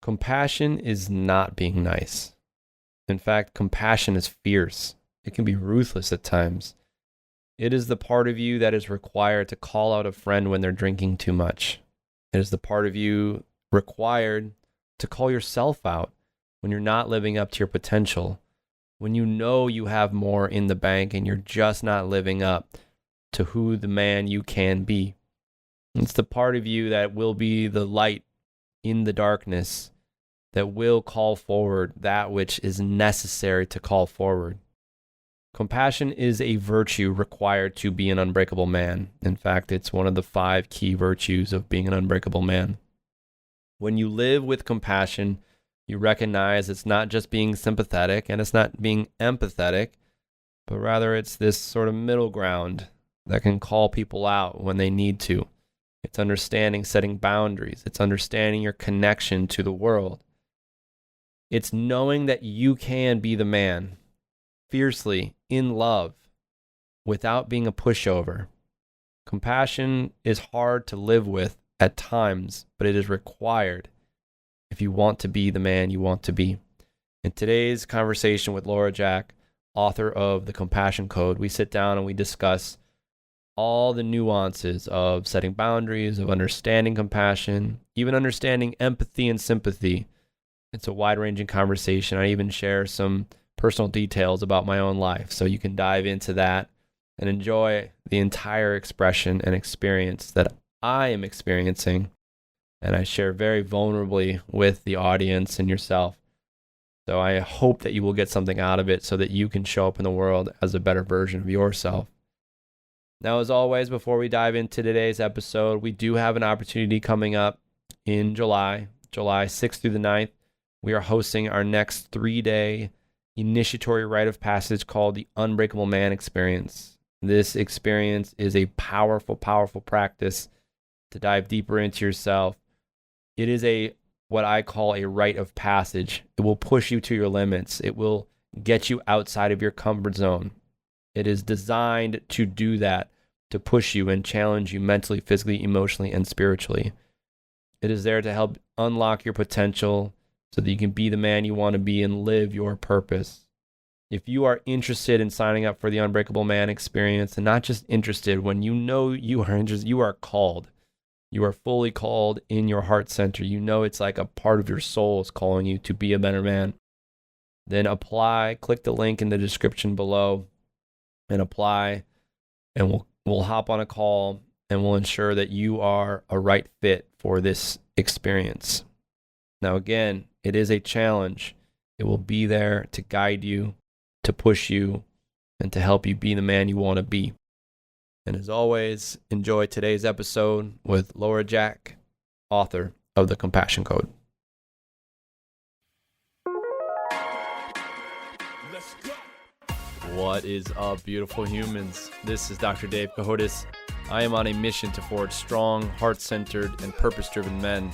Compassion is not being nice. In fact, compassion is fierce. It can be ruthless at times. It is the part of you that is required to call out a friend when they're drinking too much. It is the part of you required to call yourself out when you're not living up to your potential, when you know you have more in the bank and you're just not living up to who the man you can be. It's the part of you that will be the light in the darkness, that will call forward that which is necessary to call forward. Compassion is a virtue required to be an unbreakable man. In fact, it's one of the 5 key virtues of being an unbreakable man. When you live with compassion, you recognize it's not just being sympathetic and it's not being empathetic, but rather it's this sort of middle ground that can call people out when they need to. It's understanding setting boundaries. It's understanding your connection to the world. It's knowing that you can be the man, fiercely, in love, without being a pushover. Compassion is hard to live with at times, but it is required if you want to be the man you want to be. In today's conversation with Laura Jack, author of The Compassion Code, we sit down and we discuss all the nuances of setting boundaries, of understanding compassion, even understanding empathy and sympathy. It's a wide-ranging conversation. I even share some personal details about my own life, so you can dive into that and enjoy the entire expression and experience that I am experiencing, and I share very vulnerably with the audience and yourself. So I hope that you will get something out of it so that you can show up in the world as a better version of yourself. Now, as always, before we dive into today's episode, we do have an opportunity coming up in July 6th through the 9th. We are hosting our next 3-day initiatory rite of passage called the Unbreakable Man experience. This experience is a powerful, powerful practice to dive deeper into yourself. It is what I call a rite of passage. It will push you to your limits. It will get you outside of your comfort zone. It is designed to do that, to push you and challenge you mentally, physically, emotionally, and spiritually. It is there to help unlock your potential so that you can be the man you want to be and live your purpose. If you are interested in signing up for the Unbreakable Man experience, and not just interested, when you know you are interested, you are called. You are fully called in your heart center. You know it's like a part of your soul is calling you to be a better man. Then apply, click the link in the description below and apply, and we'll hop on a call and we'll ensure that you are a right fit for this experience. Now, again, it is a challenge. It will be there to guide you, to push you, and to help you be the man you want to be. And as always, enjoy today's episode with Laura Jack, author of The Compassion Code. Let's go. What is up, beautiful humans? This is Dr. Dave Cahotis. I am on a mission to forge strong, heart-centered, and purpose-driven men.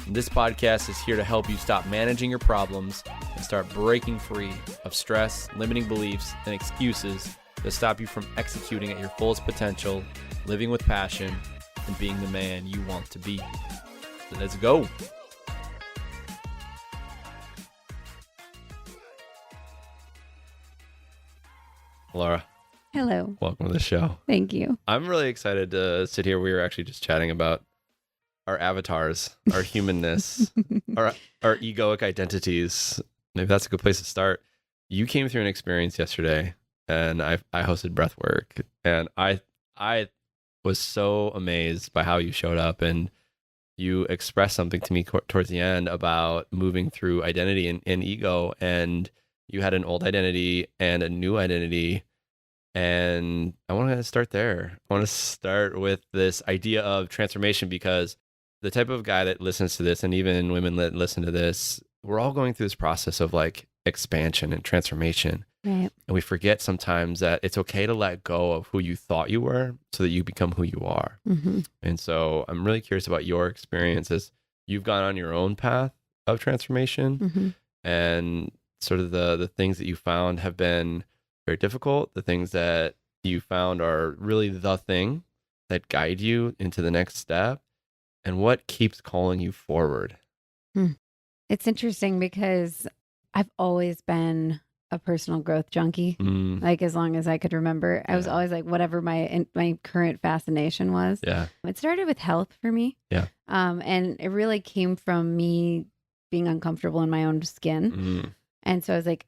And this podcast is here to help you stop managing your problems and start breaking free of stress, limiting beliefs, and excuses that stop you from executing at your fullest potential, living with passion, and being the man you want to be. So let's go. Laura. Hello. Welcome to the show. Thank you. I'm really excited to sit here. We were actually just chatting about our avatars, our humanness, our egoic identities. Maybe that's a good place to start. You came through an experience yesterday, and I hosted breathwork, and I was so amazed by how you showed up, and you expressed something to me towards the end about moving through identity and ego, and you had an old identity and a new identity. And I want to start there. I want to start with this idea of transformation, because the type of guy that listens to this, and even women that listen to this, we're all going through this process of like expansion and transformation. Right. And we forget sometimes that it's okay to let go of who you thought you were so that you become who you are. Mm-hmm. And so I'm really curious about your experiences. You've gone on your own path of transformation, Mm-hmm. and sort of the things that you found have been very difficult. The things that you found are really the thing that guide you into the next step. And what keeps calling you forward? It's interesting because I've always been a personal growth junkie. Mm, Like as long as I could remember, I was yeah. always like whatever my current fascination was. Yeah. It started with health for me. Yeah. And it really came from me being uncomfortable in my own skin. Mm, And so I was like,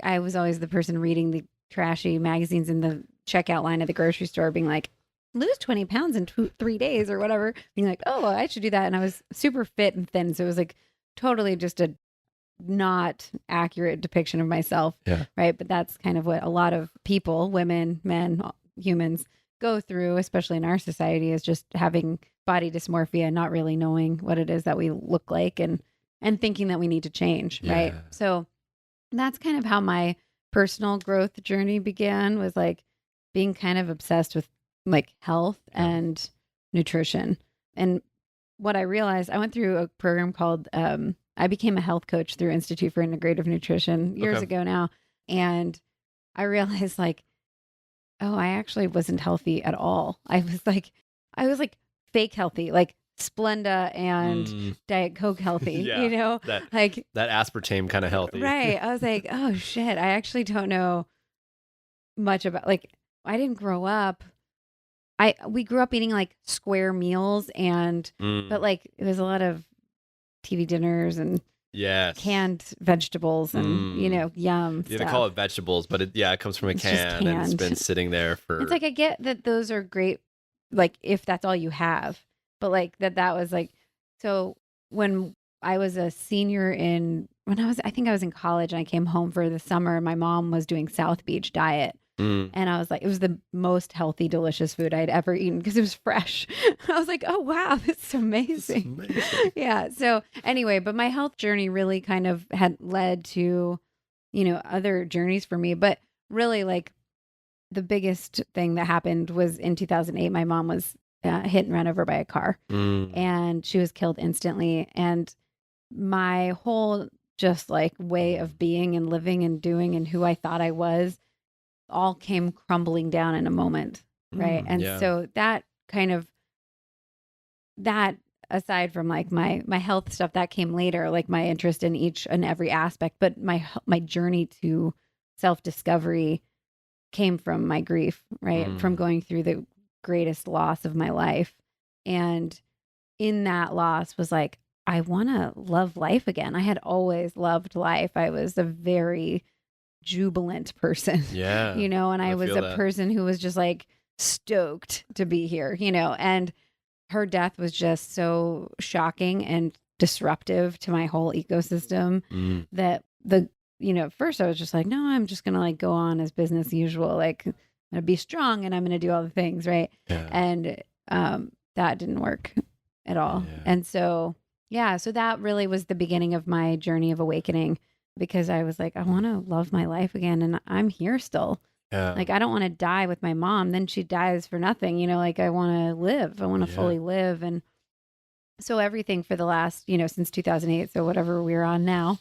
I was always the person reading the trashy magazines in the checkout line at the grocery store, being like, lose 20 pounds in 3 days or whatever. Being like, oh, I should do that. And I was super fit and thin. So it was like totally just a not accurate depiction of myself. yeah. Right. But that's kind of what a lot of people, women, men, humans go through, especially in our society, is just having body dysmorphia, not really knowing what it is that we look like and thinking that we need to change. Right. Yeah. So that's kind of how my personal growth journey began, was like being kind of obsessed with like health Yeah. and nutrition. And what I realized, I went through a program called I became a health coach through Institute for Integrative Nutrition years Okay. ago now. And I realized like, oh, I actually wasn't healthy at all. I was like fake healthy, like Splenda and Mm, Diet Coke healthy, yeah. you know, That like, that aspartame kind of healthy. right. I was like, oh shit, I actually don't know much about, like, I didn't grow up. We grew up eating like square meals but Mm, like it was a lot of TV dinners and yes. canned vegetables and, Mm. yum Yeah, they stuff. call it vegetables, but it comes from a It's just can and it's canned. been sitting there for. It's like, I get that those are great, like if that's all you have, but like that was like, so when I was a senior I think I was in college and I came home for the summer and my mom was doing South Beach diet. Mm, And I was like, it was the most healthy, delicious food I'd ever eaten because it was fresh. I was like, oh, wow, this is it's amazing. amazing. Yeah. So, anyway, but my health journey really kind of had led to, other journeys for me. But really, like, the biggest thing that happened was in 2008, my mom was hit and run over by a car Mm, and she was killed instantly. And my whole just like way of being and living and doing and who I thought I was all came crumbling down in a moment, right? And yeah. so that kind of, that aside from like my health stuff, that came later, like my interest in each and every aspect, but my journey to self-discovery came from my grief, right? From Mm, going through the greatest loss of my life. And in that loss was like, I want to love life again. I had always loved life. I was a very jubilant person, yeah. and I I was feel a that. person who was just like stoked to be here, and her death was just so shocking and disruptive to my whole ecosystem Mm, that at first I was just like, no, I'm just going to like go on as business as usual. Like I'm going to be strong and I'm going to do all the things. Right. yeah. And, that didn't work at all. Yeah. And so, yeah, so that really was the beginning of my journey of awakening because I was like, I want to love my life again. And I'm here still. Yeah. Like, I don't want to die with my mom. Then she dies for nothing. Like, I want to live. I want to Yeah. fully live. And so everything for the last, since 2008. So whatever we're on now.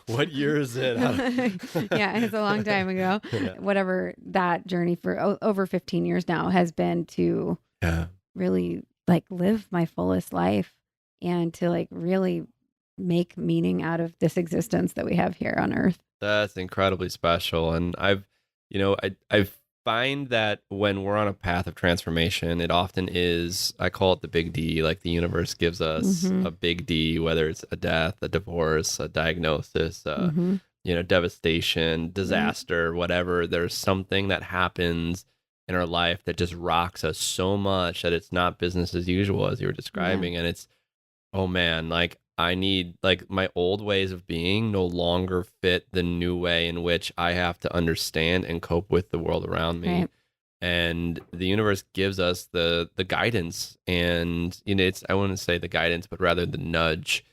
What year is it? Yeah, it's a long time ago. Yeah. Whatever that journey for over 15 years now has been to Yeah. really like live my fullest life and to like really make meaning out of this existence that we have here on earth. That's incredibly special. And I find that when we're on a path of transformation, it often is, I call it the big D, like the universe gives us Mhm. a big D, whether it's a death, a divorce, a diagnosis, Mhm. devastation, disaster, whatever. There's something that happens in our life that just rocks us so much that it's not business as usual, as you were describing. And it's, oh man, like I need, like, my old ways of being no longer fit the new way in which I have to understand and cope with the world around me. Right. And the universe gives us the guidance, and it's, I wouldn't say the guidance, but rather the nudge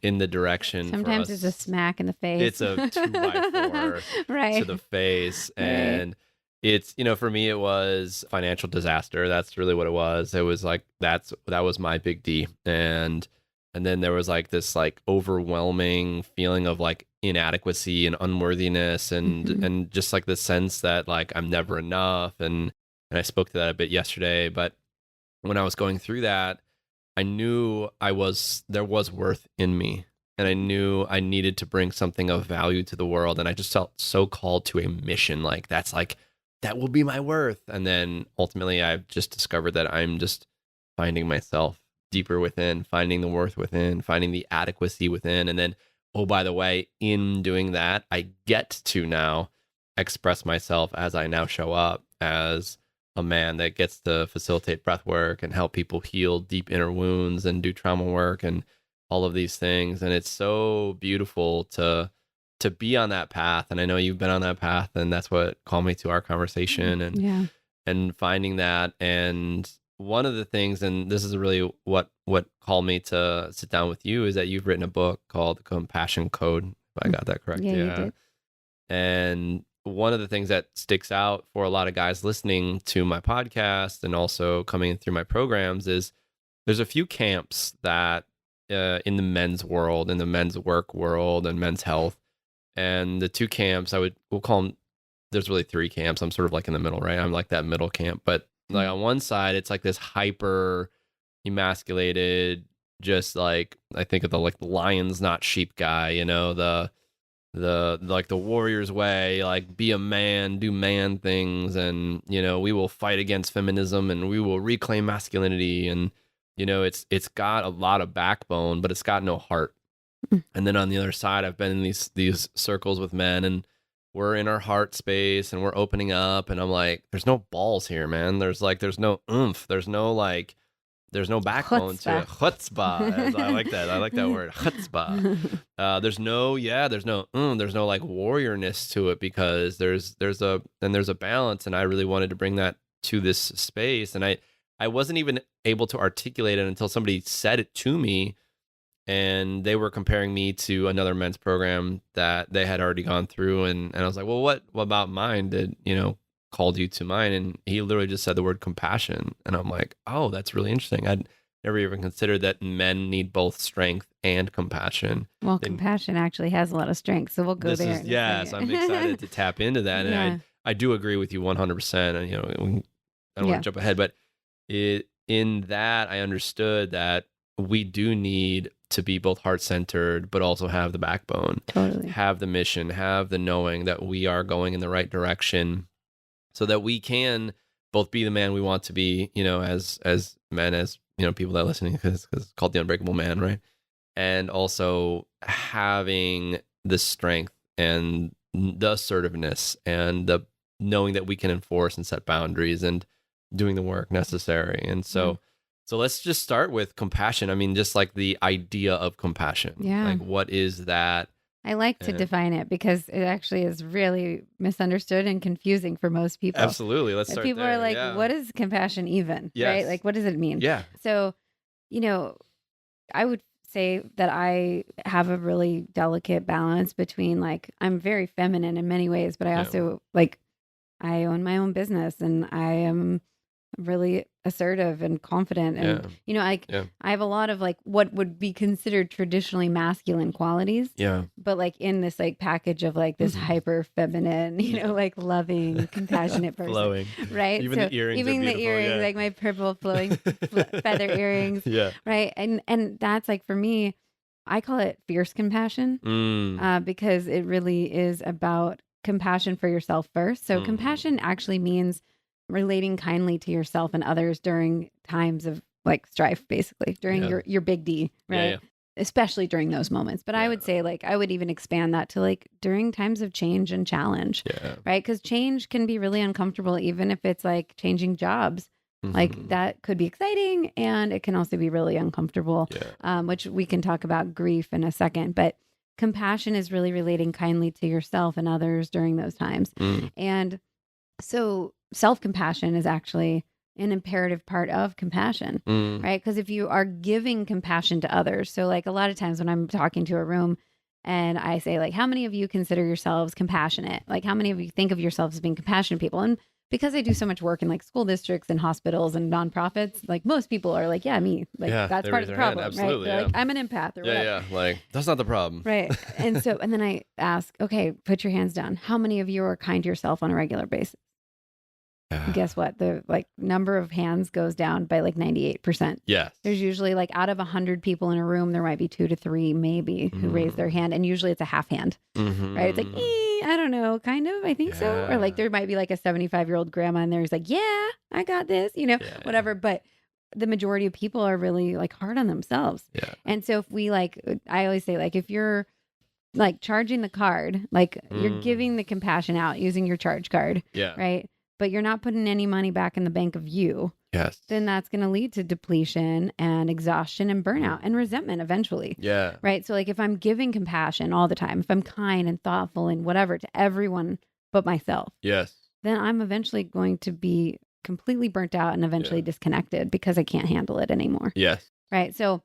in the direction. Sometimes for it's us. a smack in the face. It's a 2x4 right. to the face. Right. And it's, for me, it was financial disaster. That's really what it was. It was like, that was my big D. And then there was like this like overwhelming feeling of like inadequacy and unworthiness and just like the sense that like I'm never enough. And I spoke to that a bit yesterday, but when I was going through that, I knew there was worth in me. and I knew I needed to bring something of value to the world. And I just felt so called to a mission. Like, that will be my worth. And then ultimately, I've just discovered that I'm just finding myself deeper within, finding the worth within, finding the adequacy within. And then, oh, by the way, in doing that, I get to now express myself as I now show up as a man that gets to facilitate breath work and help people heal deep inner wounds and do trauma work and all of these things. And it's so beautiful to be on that path. And I know you've been on that path, and that's what called me to our conversation and finding that. And one of the things, and this is really what called me to sit down with you, is that you've written a book called The Compassion Code. If I got that correct. Yeah, you did. And one of the things that sticks out for a lot of guys listening to my podcast and also coming in through my programs is there's a few camps that in the men's world, in the men's work world and men's health. And the two camps, we'll call them, there's really three camps. I'm sort of like in the middle, right? I'm like that middle camp. But like on one side, it's like this hyper emasculated, just like, I think of the like lions, not sheep guy, you know, the like the warrior's way, like be a man, do man things, and you know, we will fight against feminism and we will reclaim masculinity. And you know, it's got a lot of backbone, but it's got no heart. And then on the other side, I've been in these circles with men, and we're in our heart space and we're opening up, and I'm like, there's no balls here, man. There's no oomph. There's no backbone to it. Chutzpah. I like that. I like that word. Chutzpah. There's no like warriorness to it, because there's a balance. And I really wanted to bring that to this space. And I wasn't even able to articulate it until somebody said it to me, and they were comparing me to another men's program that they had already gone through. And I was like, well, what about mine did, called you to mine? And he literally just said the word compassion. And I'm like, oh, that's really interesting. I'd never even considered that men need both strength and compassion. Well, compassion actually has a lot of strength. So we'll go there. So I'm excited to tap into that. And I do agree with you 100%. And, I don't want to jump ahead, but in that, I understood that we do need to be both heart-centered, but also have the backbone, have the mission, have the knowing that we are going in the right direction, so that we can both be the man we want to be, as men, as, people that are listening, because it's called the Unbreakable Man, right? And also having the strength and the assertiveness and the knowing that we can enforce and set boundaries and doing the work necessary. And so let's just start with compassion. I mean, just like the idea of compassion. Yeah. Like, what is that? I like to define it, because it actually is really misunderstood and confusing for most people. Absolutely. Let's start people there. Are like, what is compassion even? Yes. Right? Like, what does it mean? Yeah. So, I would say that I have a really delicate balance between, like, I'm very feminine in many ways, but I also I own my own business, and I am really assertive and confident, and I have a lot of like what would be considered traditionally masculine qualities, but like in this like package of like this hyper feminine, like loving, compassionate person, flowing, right? Even the earrings, like my purple flowing feather earrings, right? And that's like, for me, I call it fierce compassion, because it really is about compassion for yourself first. So compassion actually means relating kindly to yourself and others during times of like strife, basically during your big D, right? Especially during those moments. But I would say, like, I would even expand that to like during times of change and challenge, right? Because change can be really uncomfortable, even if it's like changing jobs. Like, that could be exciting, and it can also be really uncomfortable, which we can talk about grief in a second. But compassion is really relating kindly to yourself and others during those times. And so self-compassion is actually an imperative part of compassion, right? Because if you are giving compassion to others, so like a lot of times when I'm talking to a room and I say, like, how many of you consider yourselves compassionate? Like, how many of you think of yourselves as being compassionate people? And because I do so much work in like school districts and hospitals and nonprofits, like most people are like, yeah, me. Like, that's part of the problem, absolutely, right? They're like, I'm an empath or whatever. Like, that's not the problem. Right. And then I ask, okay, put your hands down. How many of you are kind to yourself on a regular basis? Yeah. guess what? The like number of hands goes down by like 98%. Yes. There's usually like out of 100 people in a room, there might be 2 to 3 maybe who raise their hand. And usually it's a half hand, right? It's like, I don't know, kind of, I think so. Or like there might be like a 75-year-old grandma in there who's like, yeah, I got this, whatever. But the majority of people are really like hard on themselves. Yeah. And so if we like, I always say like, if you're like charging the card, like you're giving the compassion out using your charge card, right? But you're not putting any money back in the bank of you. Yes. Then that's going to lead to depletion and exhaustion and burnout and resentment eventually. Yeah. Right. So like if I'm giving compassion all the time, if I'm kind and thoughtful and whatever to everyone but myself, Yes. then I'm eventually going to be completely burnt out and eventually disconnected because I can't handle it anymore. Yes. Right. So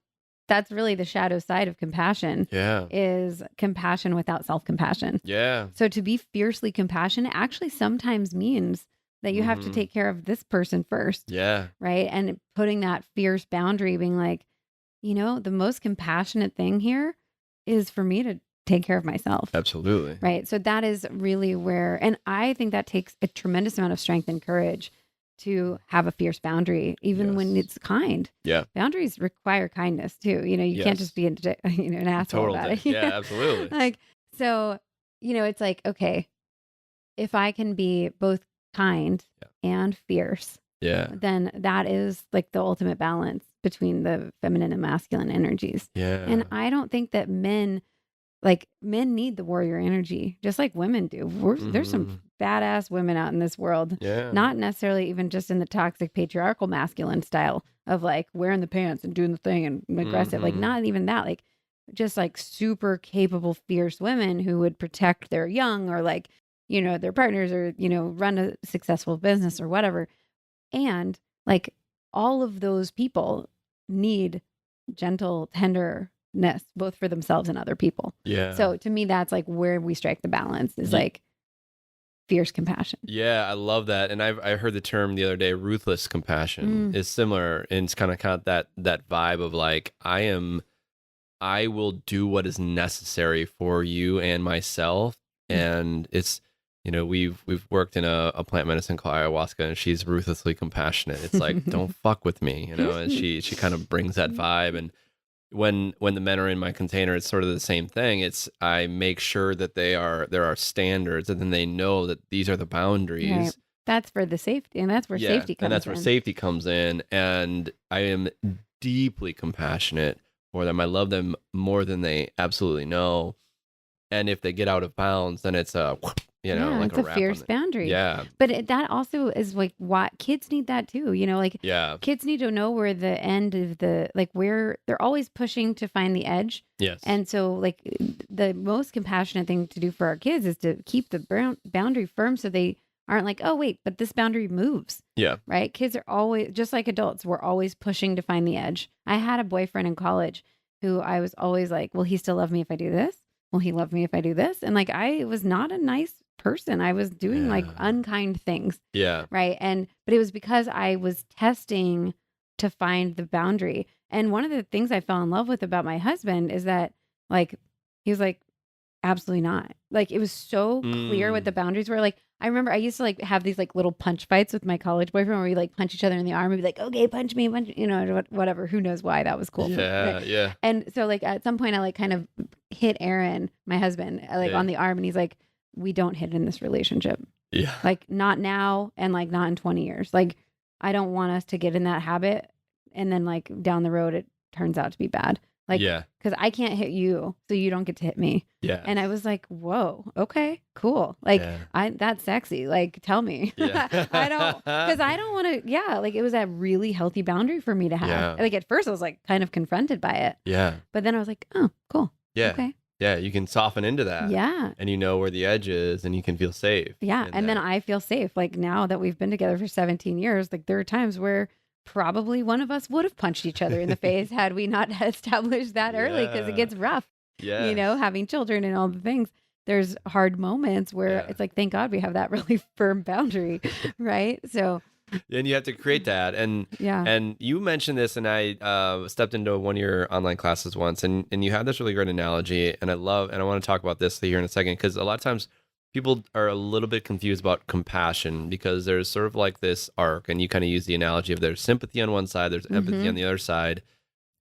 that's really the shadow side of compassion. Yeah. Is compassion without self-compassion. Yeah. So to be fiercely compassionate actually sometimes means that you have to take care of this person first. Yeah. Right. And putting that fierce boundary, being like, the most compassionate thing here is for me to take care of myself. Absolutely. Right. So that is really where, and I think that takes a tremendous amount of strength and courage to have a fierce boundary, even when it's kind. Yeah. Boundaries require kindness too. You can't just be an asshole about it. Yeah, absolutely. Like, so, it's like, okay, if I can be both kind and fierce, then that is like the ultimate balance between the feminine and masculine energies. Yeah. And I don't think that men need the warrior energy, just like women do. There's some badass women out in this world. Yeah. Not necessarily even just in the toxic patriarchal masculine style of like wearing the pants and doing the thing and aggressive. Like not even that, like just like super capable, fierce women who would protect their young or like, their partners or, run a successful business or whatever. And like all of those people need gentle, tenderness, both for themselves and other people. Yeah. So to me, that's like where we strike the balance is like fierce compassion. Yeah, I love that. And I heard the term the other day, ruthless compassion is similar. And it's kind of that vibe of like, I will do what is necessary for you and myself. And it's, we've worked in a plant medicine called ayahuasca, and she's ruthlessly compassionate. It's like, don't fuck with me, and she kind of brings that vibe. And when the men are in my container, it's sort of the same thing. It's I make sure that there are standards, and then they know that these are the boundaries. Right. That's for the safety, and that's where safety comes in. And that's where safety comes in. And I am deeply compassionate for them. I love them more than they absolutely know. And if they get out of bounds, then it's like it's a fierce boundary. Yeah. But that also is like what kids need that too. Kids need to know where the end of where they're always pushing to find the edge. Yes. And so like the most compassionate thing to do for our kids is to keep the boundary firm so they aren't like, oh, wait, but this boundary moves. Yeah. Right. Kids are always, just like adults, we're always pushing to find the edge. I had a boyfriend in college who I was always like, will he still love me if I do this? Will he love me if I do this? And like, I was not a nice person. I was doing like unkind things. Yeah. Right. But it was because I was testing to find the boundary. And one of the things I fell in love with about my husband is that like, he was like, absolutely not. Like, it was so clear what the boundaries were. Like, I remember I used to like have these like little punch fights with my college boyfriend where we like punch each other in the arm and be like, okay, punch me, whatever. Who knows why that was cool. Yeah, right? yeah. And so like at some point I like kind of hit Aaron, my husband, like on the arm, and he's like, we don't hit in this relationship. Yeah. Like not now and like not in 20 years. Like I don't want us to get in that habit. And then like down the road, it turns out to be bad. Like, because I can't hit you, so you don't get to hit me. Yeah. And I was like, whoa, okay, cool. Like, that's sexy. Like, tell me. Yeah. Because I don't want to, like, it was a really healthy boundary for me to have. Yeah. Like, at first I was like kind of confronted by it. Yeah. But then I was like, oh, cool. Yeah. Okay. Yeah. You can soften into that. Yeah. And you know where the edge is, and you can feel safe. Yeah. And then I feel safe. Like, now that we've been together for 17 years, like, there are times where probably one of us would have punched each other in the face had we not established that early, because it gets rough. Yeah. Having children and all the things. There's hard moments where it's like, thank God we have that really firm boundary, right? So, and you have to create that. And and you mentioned this, and I stepped into one of your online classes once, and you had this really great analogy, and I want to talk about this here in a second, because a lot of times people are a little bit confused about compassion because there's sort of like this arc, and you kind of use the analogy of there's sympathy on one side, there's empathy on the other side,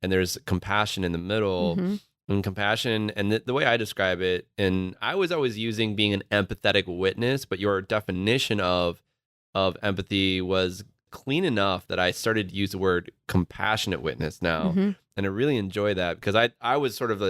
and there's compassion in the middle. And compassion, and the way I describe it, and I was always using being an empathetic witness, but your definition of empathy was clean enough that I started to use the word compassionate witness now. And I really enjoy that because I was sort of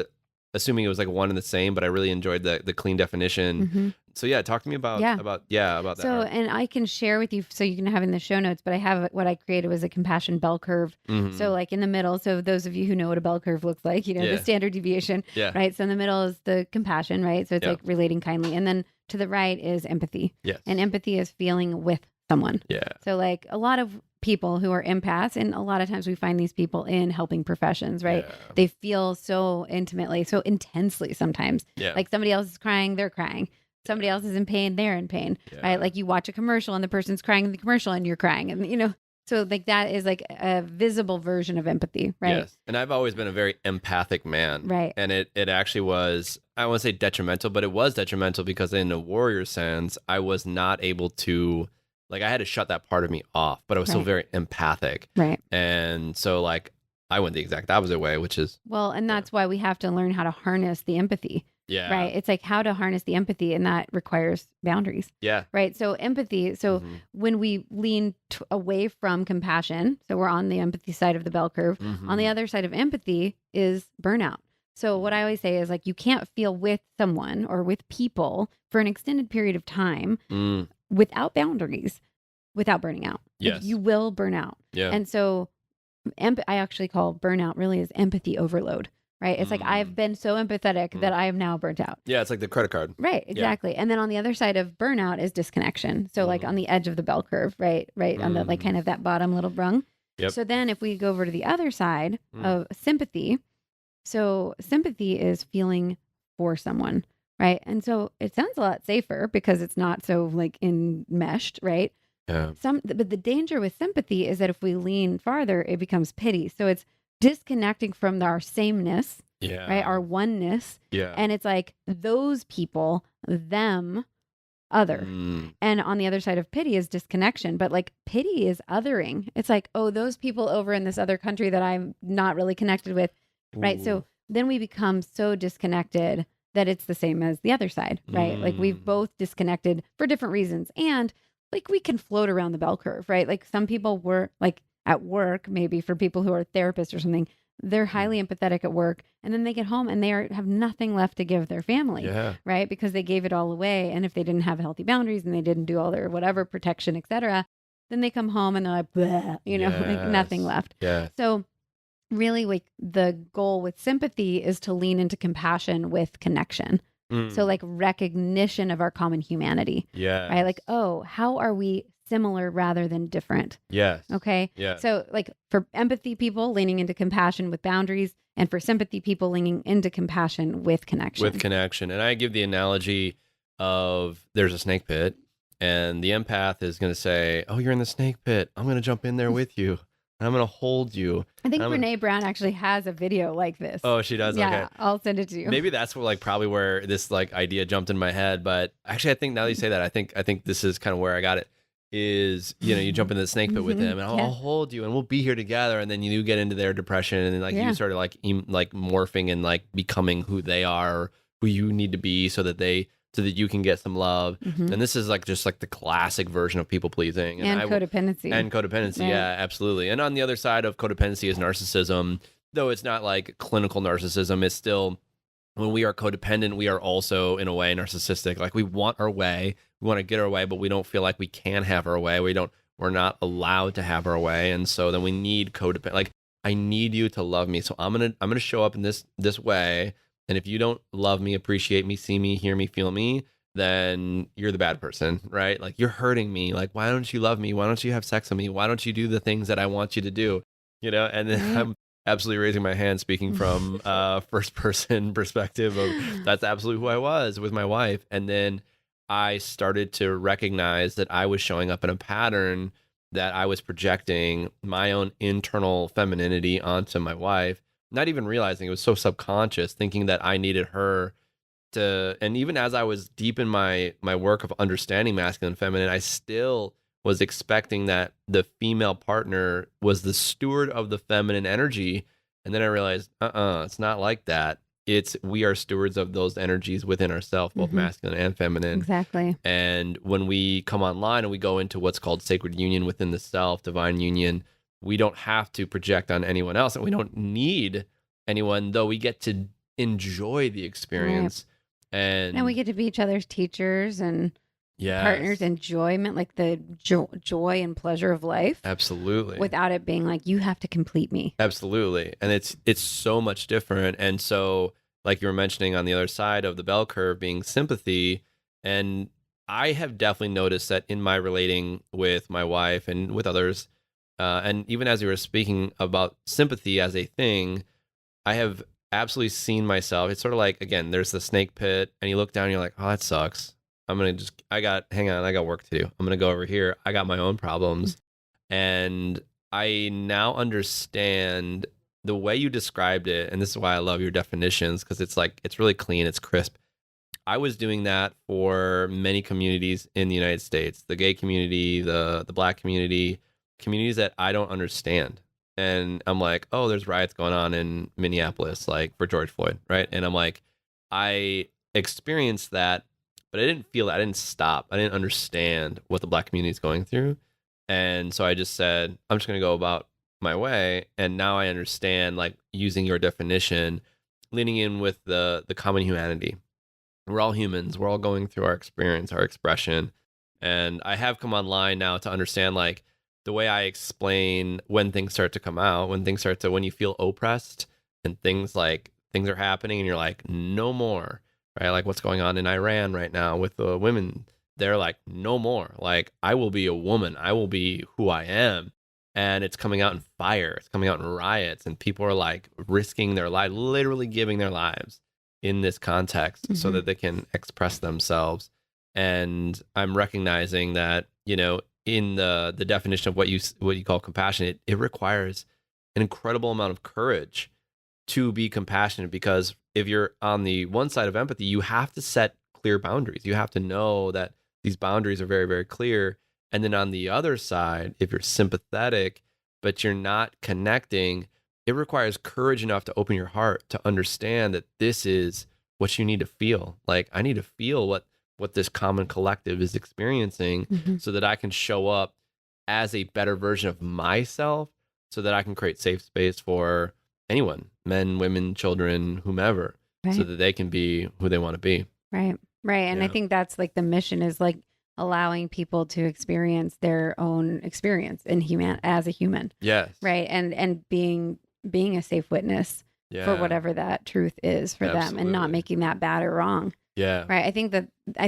assuming it was like one and the same, but I really enjoyed the clean definition. So yeah, talk to me about that. So, and I can share with you, so you can have in the show notes, but I have what I created was a compassion bell curve. So like in the middle, so those of you who know what a bell curve looks like, the standard deviation, right? So in the middle is the compassion, right? So it's like relating kindly. And then to the right is empathy. And empathy is feeling with someone. So like a lot of people who are empaths, and a lot of times we find these people in helping professions, right? They feel so intimately, so intensely sometimes. Like somebody else is crying, they're crying. Somebody else is in pain, they're in pain, right? Like you watch a commercial and the person's crying in the commercial and you're crying, and so like that is like a visible version of empathy, right? Yes. And I've always been a very empathic man. Right. And it actually was, I don't want to say detrimental, but it was detrimental because in a warrior sense, I was not able to, like I had to shut that part of me off, but I was still very empathic. Right. And so like I went the exact opposite way, which is... Well, and that's why we have to learn how to harness the empathy. Right. It's like how to harness the empathy, and that requires boundaries. Right. So empathy. So when we lean away from compassion, so we're on the empathy side of the bell curve. On the other side of empathy is burnout. So what I always say is like, you can't feel with someone or with people for an extended period of time without boundaries, without burning out. Like, you will burn out. And so I actually call burnout really is empathy overload. Right. It's like I've been so empathetic that I am now burnt out. Yeah. It's like the credit card. Right. Exactly. And then on the other side of burnout is disconnection. So like on the edge of the bell curve, right on the like kind of that bottom little rung. So then if we go over to the other side of sympathy, so sympathy is feeling for someone. Right. And so it sounds a lot safer because it's not so like enmeshed. Right. But the danger with sympathy is that if we lean farther, it becomes pity. So it's disconnecting from our sameness, right? Our oneness. And it's like those people, them, other. And on the other side of pity is disconnection. But like pity is othering. It's like, oh, those people over in this other country that I'm not really connected with, right? So then we become so disconnected that it's the same as the other side, right? Like we've both disconnected for different reasons. And like we can float around the bell curve, right? Like some people were like at work, maybe for people who are therapists or something, they're highly empathetic at work, and then they get home and have nothing left to give their family, right? Because they gave it all away. And if they didn't have healthy boundaries and they didn't do all their whatever protection, etc., then they come home and they're like, bleh, like nothing left. So really like the goal with sympathy is to lean into compassion with connection. So like recognition of our common humanity, right? Like, oh, how are we similar rather than different? Okay. So like for empathy people leaning into compassion with boundaries, and for sympathy people leaning into compassion with connection. And I give the analogy of there's a snake pit, and the empath is going to say, oh, you're in the snake pit, I'm going to jump in there with you. I'm going to hold you. I think Brene Brown actually has a video like this. Oh, she does? Yeah, okay. I'll send it to you. Maybe that's where, like, probably where this like idea jumped in my head. But actually, I think now that you say that, I think this is kind of where I got it. Is, you jump in the snake pit with them, and I'll hold you, and we'll be here together. And then you get into their depression, and like you sort of like morphing and like becoming who they are, who you need to be, so that you can get some love. And this is like just like the classic version of people pleasing and codependency. Right. Yeah, absolutely. And on the other side of codependency is narcissism, though it's not like clinical narcissism. It's still, when we are codependent, we are also in a way narcissistic. Like we want our way, we want to get our way, but we don't feel like we can have our way. We're not allowed to have our way, and so then we need codependent. Like I need you to love me, so I'm gonna show up in this way. And if you don't love me, appreciate me, see me, hear me, feel me, then you're the bad person, right? Like you're hurting me. Like, why don't you love me? Why don't you have sex with me? Why don't you do the things that I want you to do? And then I'm absolutely raising my hand, speaking from first person perspective of that's absolutely who I was with my wife. And then I started to recognize that I was showing up in a pattern, that I was projecting my own internal femininity onto my wife, not even realizing it was so subconscious, thinking that I needed her and even as I was deep in my work of understanding masculine and feminine, I still was expecting that the female partner was the steward of the feminine energy. And then I realized, it's not like that. It's we are stewards of those energies within ourselves, both masculine and feminine. Exactly. And when we come online and we go into what's called sacred union within the self, divine union, we don't have to project on anyone else, and we don't need anyone, though we get to enjoy the experience. Right. And we get to be each other's teachers and partners, enjoyment, like the joy and pleasure of life. Absolutely. Without it being like, you have to complete me. Absolutely. And it's so much different. And so, like you were mentioning on the other side of the bell curve being sympathy, and I have definitely noticed that in my relating with my wife and with others, and even as you were speaking about sympathy as a thing, I have absolutely seen myself. It's sort of like, again, there's the snake pit, and you look down and you're like, oh, that sucks. I got work to do. I'm going to go over here. I got my own problems. And I now understand the way you described it. And this is why I love your definitions, because it's like, it's really clean. It's crisp. I was doing that for many communities in the United States, the gay community, the Black community, communities that I don't understand. And I'm like, oh, there's riots going on in Minneapolis, like for George Floyd, right? And I'm like, I experienced that, but I didn't feel that. I didn't stop. I didn't understand what the Black community is going through. And so I just said, I'm just going to go about my way. And now I understand, like, using your definition, leaning in with the common humanity. We're all humans. We're all going through our experience, our expression. And I have come online now to understand, like, the way I explain when things start to come out, when you feel oppressed and things are happening and you're like, no more, right? Like what's going on in Iran right now with the women. They're like, no more. Like, I will be a woman. I will be who I am. And it's coming out in fire. It's coming out in riots. And people are like risking their life, literally giving their lives in this context so that they can express themselves. And I'm recognizing that, in the definition of what you call compassion, it requires an incredible amount of courage to be compassionate, because if you're on the one side of empathy, you have to set clear boundaries. You have to know that these boundaries are very, very clear. And then on the other side, if you're sympathetic, but you're not connecting, it requires courage enough to open your heart to understand that this is what you need to feel. Like, I need to feel what this common collective is experiencing so that I can show up as a better version of myself, so that I can create safe space for anyone, men, women, children, whomever, so that they can be who they want to be. Right. And I think that's like the mission, is like allowing people to experience their own experience as a human. Yes. Right. And being a safe witness for whatever that truth is for them, and not making that bad or wrong. Yeah. Right. I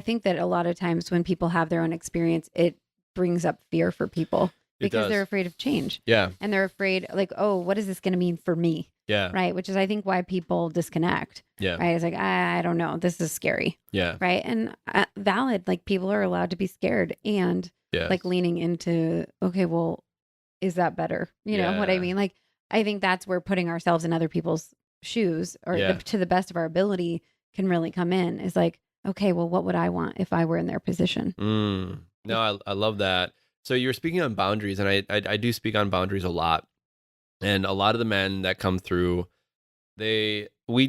think that a lot of times when people have their own experience, it brings up fear for people because they're afraid of change. Yeah. And they're afraid, like, oh, what is this going to mean for me? Yeah. Right. Which is, I think, why people disconnect. Yeah. Right. It's like, I don't know. This is scary. Yeah. Right. And valid, like, people are allowed to be scared, and like leaning into, okay, well, is that better? You know what I mean? Like, I think that's where putting ourselves in other people's shoes, or to the best of our ability, can really come in. Is like, okay, well, what would I want if I were in their position? No, I love that. So you're speaking on boundaries, and I do speak on boundaries a lot. And a lot of the men that come through, we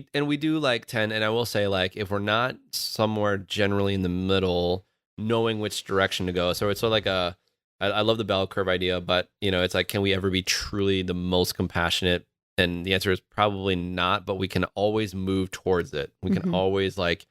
do like tend, and I will say, like, if we're not somewhere generally in the middle, knowing which direction to go. So it's sort of like I love the bell curve idea, but it's like, can we ever be truly the most compassionate? And the answer is probably not, but we can always move towards it. We can always like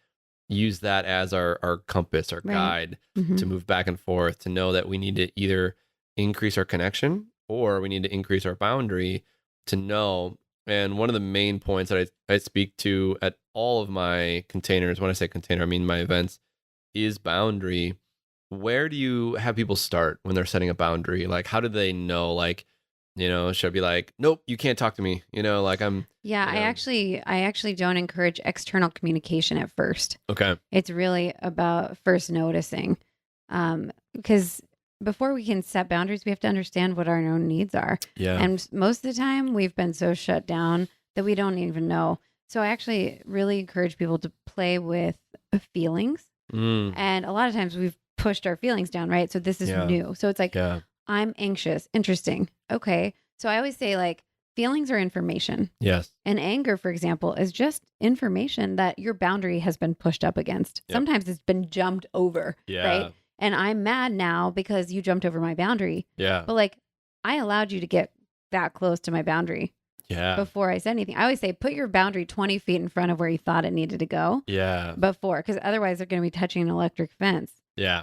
use that as our compass, our guide to move back and forth, to know that we need to either increase our connection or we need to increase our boundary to know. And one of the main points that I speak to at all of my containers, when I say container, I mean my events, is boundary. Where do you have people start when they're setting a boundary? Like, how do they know, like, should I be like, nope, you can't talk to me, like I'm. Yeah, I actually don't encourage external communication at first. Okay. It's really about first noticing, because before we can set boundaries, we have to understand what our own needs are. Yeah. And most of the time we've been so shut down that we don't even know. So I actually really encourage people to play with feelings. And a lot of times we've pushed our feelings down, right? So this is new. So it's like, Yeah. I'm anxious. Interesting. Okay. So I always say, like, feelings are information. Yes. And anger, for example, is just information that your boundary has been pushed up against. Yep. Sometimes it's been jumped over, Yeah. right? And I'm mad now because you jumped over my boundary. Yeah. But like, I allowed you to get that close to my boundary Yeah. before I said anything. I always say, put your boundary 20 feet in front of where you thought it needed to go Yeah. before, because otherwise they're going to be touching an electric fence. Yeah.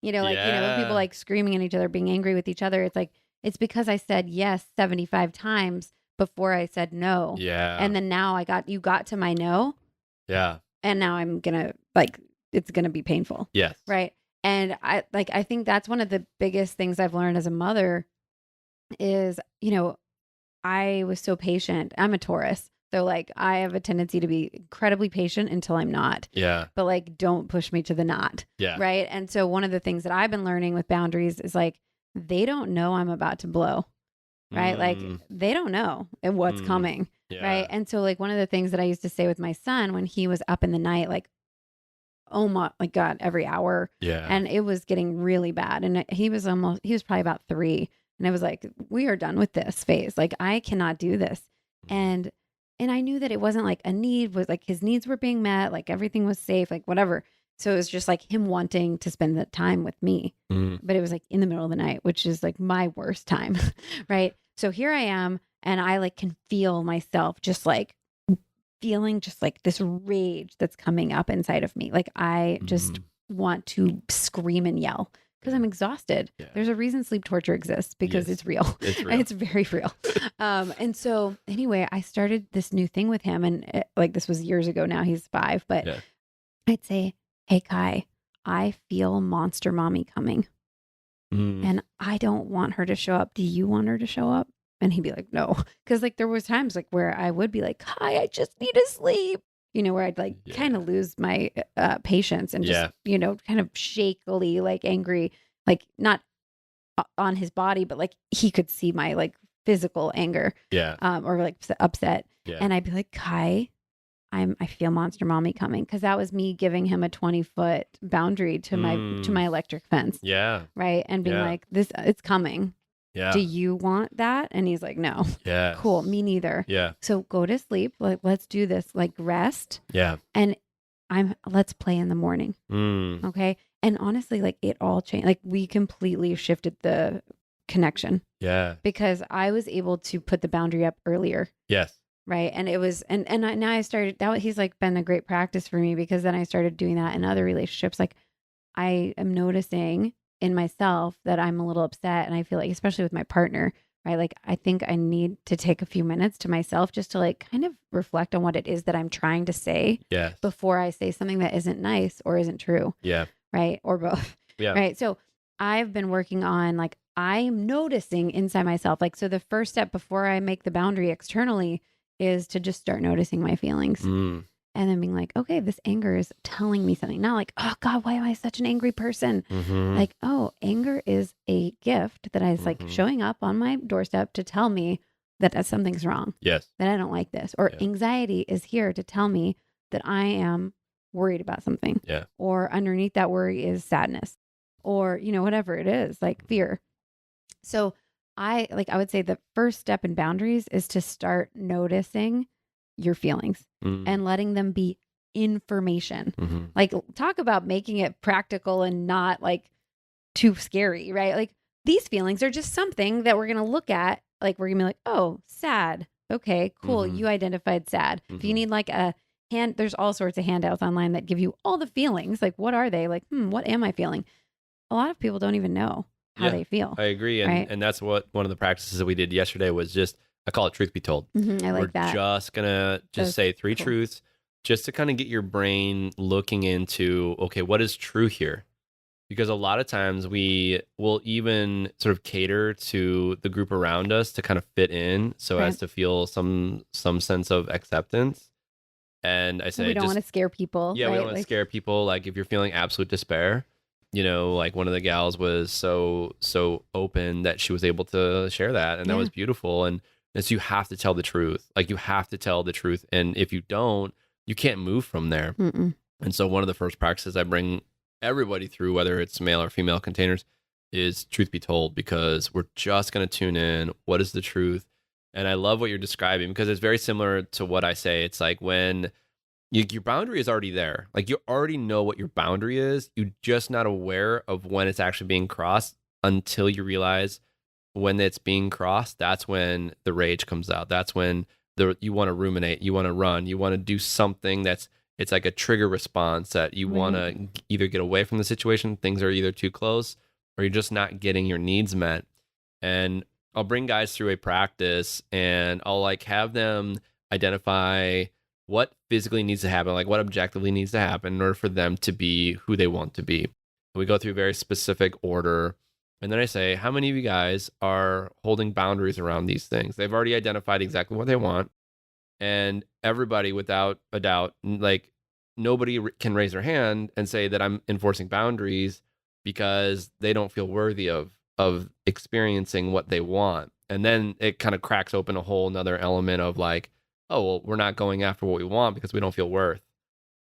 You know, like, you know, when people Yeah. like screaming at each other, being angry with each other, it's like, it's because I said yes 75 times before I said no. Yeah. And then now you got to my no. Yeah. And now I'm going to, like, it's going to be painful. Yes. Right. And I think that's one of the biggest things I've learned as a mother is, you know, I was so patient. I'm a Taurus. So like I have a tendency to be incredibly patient until I'm not. Yeah. But like, don't push me to the not. Yeah. Right. And so one of the things that I've been learning with boundaries is like, they don't know I'm about to blow. Right. Like they don't know what's coming. Yeah. Right. And so like one of the things that I used to say with my son when he was up in the night, like, oh my God, every hour. Yeah. And it was getting really bad. And he was probably about 3. And I was like, we are done with this phase. Like, I cannot do this. And I knew that it wasn't like a need, was like his needs were being met, like everything was safe, like whatever. So it was just like him wanting to spend the time with me. But it was like in the middle of the night, which is like my worst time. Right. So here I am, and I like can feel myself just like feeling just like this rage that's coming up inside of me. Like I just want to scream and yell because I'm exhausted. Yeah. There's a reason sleep torture exists, because Yes. it's real. It's real. It's very real. And so anyway, I started this new thing with him, and like this was years ago now. He's 5, but Yeah. I'd say, hey, Kai, I feel monster mommy coming and I don't want her to show up. Do you want her to show up? And he'd be like, no. Because like there was times like where I would be like, Kai, I just need to sleep. You know, where I'd like kind of lose my patience and just, you know, kind of shakily, like angry, like not on his body, but like he could see my like physical anger. Yeah. Or like upset. Yeah. And I'd be like, Kai, I feel monster mommy coming, because that was me giving him a 20-foot boundary to my electric fence. Yeah. Right. And being like, it's coming. Yeah. Do you want that? And he's like, no. Yeah. Cool. Me neither. Yeah. So go to sleep. Like, let's do this. Like rest. Yeah. And let's play in the morning. Okay. And honestly, like it all changed. Like we completely shifted the connection. Yeah. Because I was able to put the boundary up earlier. Yes. Right. And it was, now I started he's like been a great practice for me, because then I started doing that in other relationships. Like I am noticing in myself that I'm a little upset, and I feel like, especially with my partner, right? Like I think I need to take a few minutes to myself just to like kind of reflect on what it is that I'm trying to say before I say something that isn't nice or isn't true. Yeah. Right. Or both. Yeah. Right. So I've been working on like, I'm noticing inside myself. Like, so the first step before I make the boundary externally is to just start noticing my feelings. And then being like, okay, this anger is telling me something. Not like, oh God, why am I such an angry person? Like, oh, anger is a gift that is like showing up on my doorstep to tell me that something's wrong. Yes. That I don't like this. Or anxiety is here to tell me that I am worried about something. Yeah. Or underneath that worry is sadness. Or, you know, whatever it is, like fear. So I would say the first step in boundaries is to start noticing your feelings and letting them be information. Like talk about making it practical and not like too scary, right? Like these feelings are just something that we're going to look at. Like we're going to be like, oh, sad. Okay, cool. You identified sad. If you need like there's all sorts of handouts online that give you all the feelings. Like what are they? Like, what am I feeling? A lot of people don't even know how they feel. I agree. And that's what one of the practices that we did yesterday was just, I call it truth be told. I like that. We're just going to say 3 truths just to kind of get your brain looking into, okay, what is true here? Because a lot of times we will even sort of cater to the group around us to kind of fit in so as to feel some sense of acceptance. And I say, we don't want to scare people. Yeah, we don't want to scare people. Like if you're feeling absolute despair, you know, like one of the gals was so open that she was able to share that. And that was beautiful. And And so you have to tell the truth. Like you have to tell the truth. And if you don't, you can't move from there. Mm-mm. And so one of the first practices I bring everybody through, whether it's male or female containers, is truth be told, because we're just going to tune in. What is the truth? And I love what you're describing because it's very similar to what I say. It's like when your boundary is already there. Like you already know what your boundary is. You're just not aware of when it's actually being crossed until you realize when it's being crossed. That's when the rage comes out. That's when you want to ruminate, you want to run, you want to do something it's like a trigger response that you want to either get away from the situation. Things are either too close or you're just not getting your needs met. And I'll bring guys through a practice and I'll like have them identify what physically needs to happen, like what objectively needs to happen in order for them to be who they want to be. We go through a very specific order. And then I say, how many of you guys are holding boundaries around these things? They've already identified exactly what they want. And everybody, without a doubt, like nobody can raise their hand and say that I'm enforcing boundaries because they don't feel worthy of experiencing what they want. And then it kind of cracks open a whole nother element of like, oh, well, we're not going after what we want because we don't feel worth.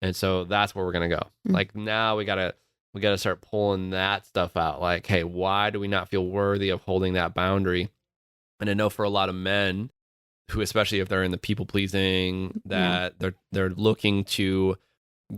And so that's where we're going to go. Like now we got to start pulling that stuff out. Like, hey, why do we not feel worthy of holding that boundary? And I know for a lot of men who, especially if they're in the people pleasing, that they're looking to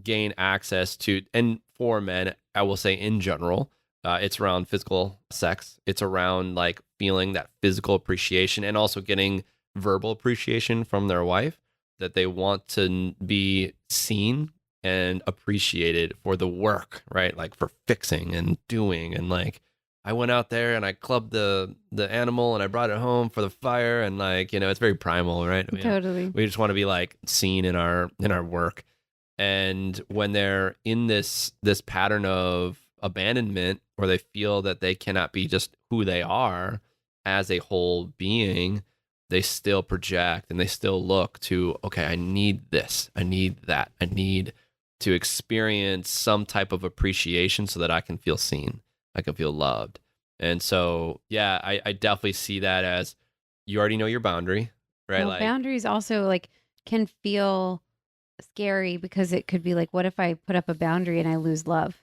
gain access to, and for men, I will say in general, it's around physical sex. It's around like feeling that physical appreciation and also getting verbal appreciation from their wife, that they want to be seen and appreciated for the work, right? Like for fixing and doing. And like, I went out there and I clubbed the animal and I brought it home for the fire. And like, it's very primal, right? Totally. We just want to be like seen in our work. And when they're in this pattern of abandonment, or they feel that they cannot be just who they are as a whole being, they still project and they still look to, okay, I need this, I need that, I need to experience some type of appreciation so that I can feel seen, I can feel loved. And so, yeah, I definitely see that as you already know your boundary, right? Well, like boundaries also like can feel scary because it could be like, what if I put up a boundary and I lose love?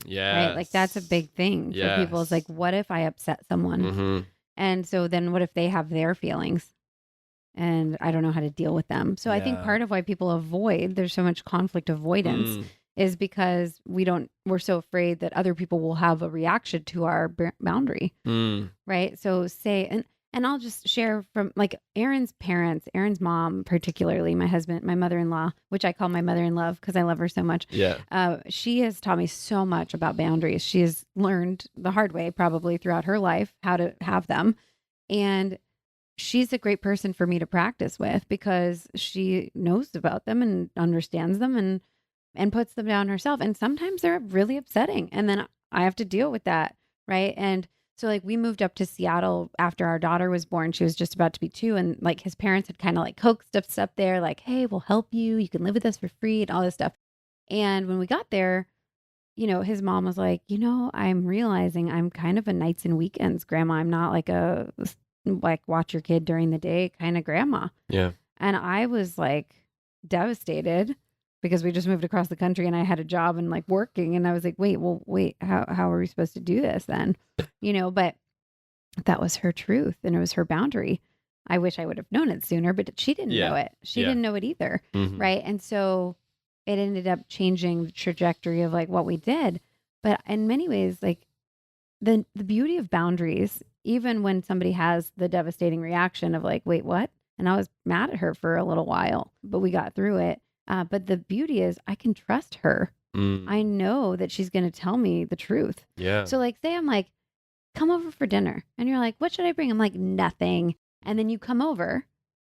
yeah, Right? Like that's a big thing for people. It's like, what if I upset someone? Mm-hmm. And so then what if they have their feelings and I don't know how to deal with them? So I think part of why people avoid, there's so much conflict avoidance is because we're so afraid that other people will have a reaction to our boundary. Right. So and I'll just share from like Aaron's parents, Aaron's mom, particularly my husband, my mother-in-law, which I call my mother-in-law because I love her so much. Yeah. She has taught me so much about boundaries. She has learned the hard way probably throughout her life how to have them. And she's a great person for me to practice with because she knows about them and understands them and puts them down herself. And sometimes they're really upsetting. And then I have to deal with that. Right. And so like we moved up to Seattle after our daughter was born. She was just about to be 2. And like his parents had kind of like coaxed us up there, like, hey, we'll help you. You can live with us for free and all this stuff. And when we got there, his mom was like, I'm realizing I'm kind of a nights and weekends grandma. I'm not like a watch your kid during the day kind of grandma. Yeah. And I was like devastated because we just moved across the country and I had a job and like working. And I was like, wait, how are we supposed to do this then? But that was her truth and it was her boundary. I wish I would have known it sooner, but she didn't know it. She didn't know it either. Mm-hmm. Right. And so it ended up changing the trajectory of like what we did. But in many ways, like the beauty of boundaries, even when somebody has the devastating reaction of like, wait, what? And I was mad at her for a little while, but we got through it. But the beauty is I can trust her. I know that she's going to tell me the truth. Yeah. So like, say I'm like, come over for dinner. And you're like, what should I bring? I'm like, nothing. And then you come over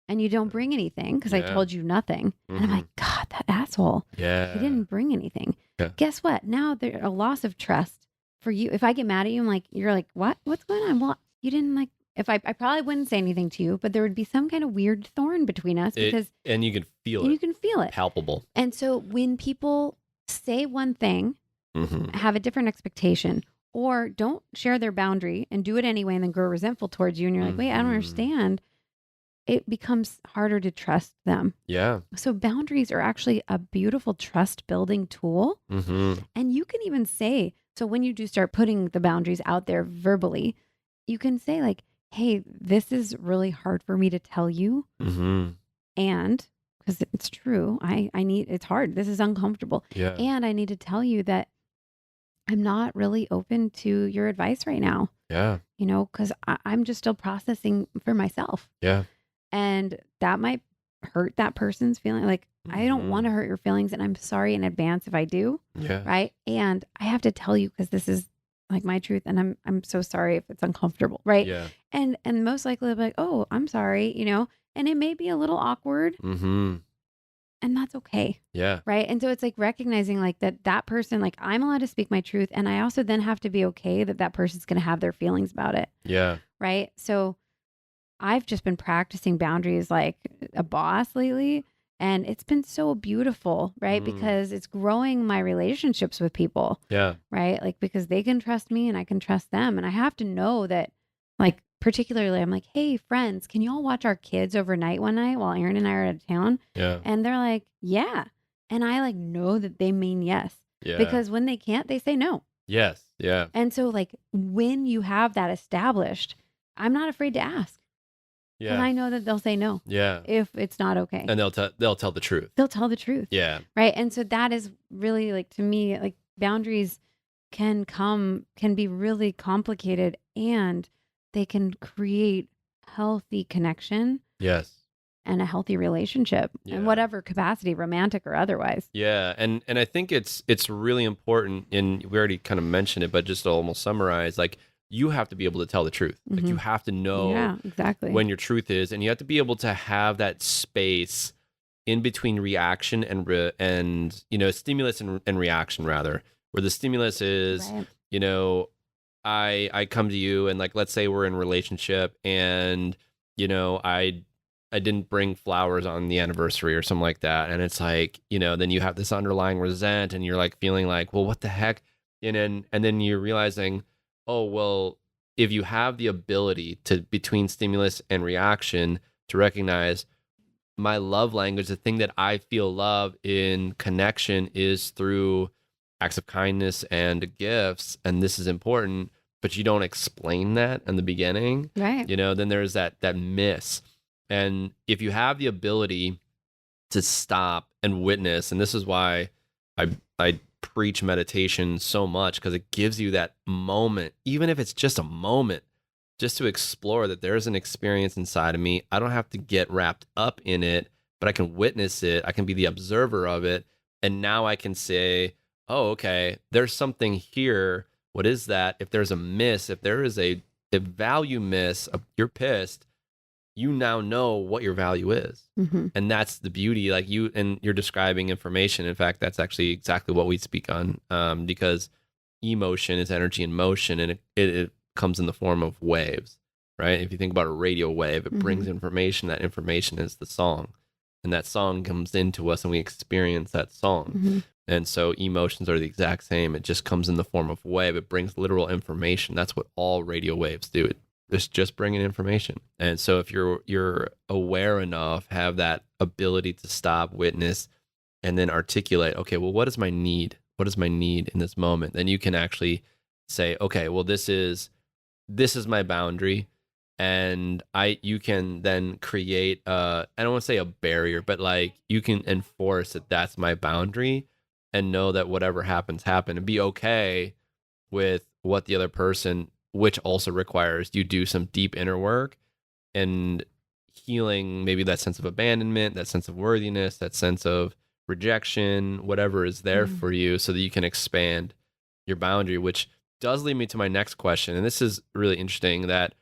and you don't bring anything because I told you nothing. And I'm like, God, that asshole. Yeah. He didn't bring anything. Yeah. Guess what? Now there's a loss of trust for you. If I get mad at you, I'm like, you're like, what? What's going on? Well, you didn't like, if I probably wouldn't say anything to you, but there would be some kind of weird thorn between us and you can feel it. You can feel it. Palpable. And so when people say one thing, have a different expectation, or don't share their boundary and do it anyway and then grow resentful towards you, and you're like, wait, I don't understand. it becomes harder to trust them. Yeah. So boundaries are actually a beautiful trust building tool. Mm-hmm. And you can even say, so when you do start putting the boundaries out there verbally, you can say like, hey, this is really hard for me to tell you. Mm-hmm. And because it's true, it's hard. This is uncomfortable. Yeah. And I need to tell you that I'm not really open to your advice right now, Yeah. because I'm just still processing for myself. Yeah. And that might hurt that person's feeling. Like, I don't want to hurt your feelings. And I'm sorry in advance if I do. Yeah. Right. And I have to tell you because this is like my truth. And I'm so sorry if it's uncomfortable. Right. Yeah. And most likely they'll be like, oh, I'm sorry, and it may be a little awkward. Mm-hmm. And that's okay. Yeah. Right. And so it's like recognizing like that person, like I'm allowed to speak my truth. And I also then have to be okay that person's going to have their feelings about it. Yeah. Right. So I've just been practicing boundaries like a boss lately. And it's been so beautiful, right? Because it's growing my relationships with people. Yeah. Right. Like, because they can trust me and I can trust them. And I have to know that, like, particularly, I'm like, hey, friends, can you all watch our kids overnight one night while Aaron and I are out of town? Yeah. And they're like, yeah. And I like know that they mean yes. Yeah. Because when they can't, they say no. Yes. Yeah. And so, like, when you have that established, I'm not afraid to ask. Yeah. And I know that they'll say no. Yeah. If it's not okay. And they'll tell the truth. They'll tell the truth. Yeah. Right. And so that is really, like, to me, like, boundaries can be really complicated, and they can create healthy connection. Yes. And a healthy relationship in whatever capacity, romantic or otherwise. Yeah. And I think it's really important, and we already kind of mentioned it, but just to almost summarize, like, you have to be able to tell the truth. Like, you have to know exactly when your truth is, and you have to be able to have that space in between reaction and stimulus and reaction, rather, where the stimulus is, I come to you, and, like, let's say we're in a relationship, and I didn't bring flowers on the anniversary or something like that, and it's like, then you have this underlying resent, and you're like feeling like, well, what the heck, and then you're realizing, oh, well, if you have the ability to, between stimulus and reaction, to recognize my love language, the thing that I feel love in connection is through acts of kindness and gifts, and this is important, but you don't explain that in the beginning, right? Then there's that miss. And if you have the ability to stop and witness, and this is why I preach meditation so much, because it gives you that moment, even if it's just a moment, just to explore that there's an experience inside of me. I don't have to get wrapped up in it, but I can witness it. I can be the observer of it. And now I can say, oh, okay, there's something here. What is that? If there's a miss, if there is a value miss, you're pissed, you now know what your value is. And that's the beauty. Like, you're describing information. In fact, that's actually exactly what we speak on, because emotion is energy in motion, and it comes in the form of waves, right? If you think about a radio wave, it brings information. That information is the song, and that song comes into us, and we experience that song. And so emotions are the exact same. It just comes in the form of wave. It brings literal information. That's what all radio waves do. It's just bringing information. And so if you're aware enough, have that ability to stop, witness, and then articulate, okay, well, what is my need? What is my need in this moment? Then you can actually say, okay, well, this is my boundary. And you can then create I don't want to say a barrier, but, like, you can enforce that that's my boundary, and know that whatever happens, and be okay with what the other person, which also requires you do some deep inner work and healing, maybe that sense of abandonment, that sense of worthiness, that sense of rejection, whatever is there for you, so that you can expand your boundary, which does lead me to my next question. And this is really interesting, that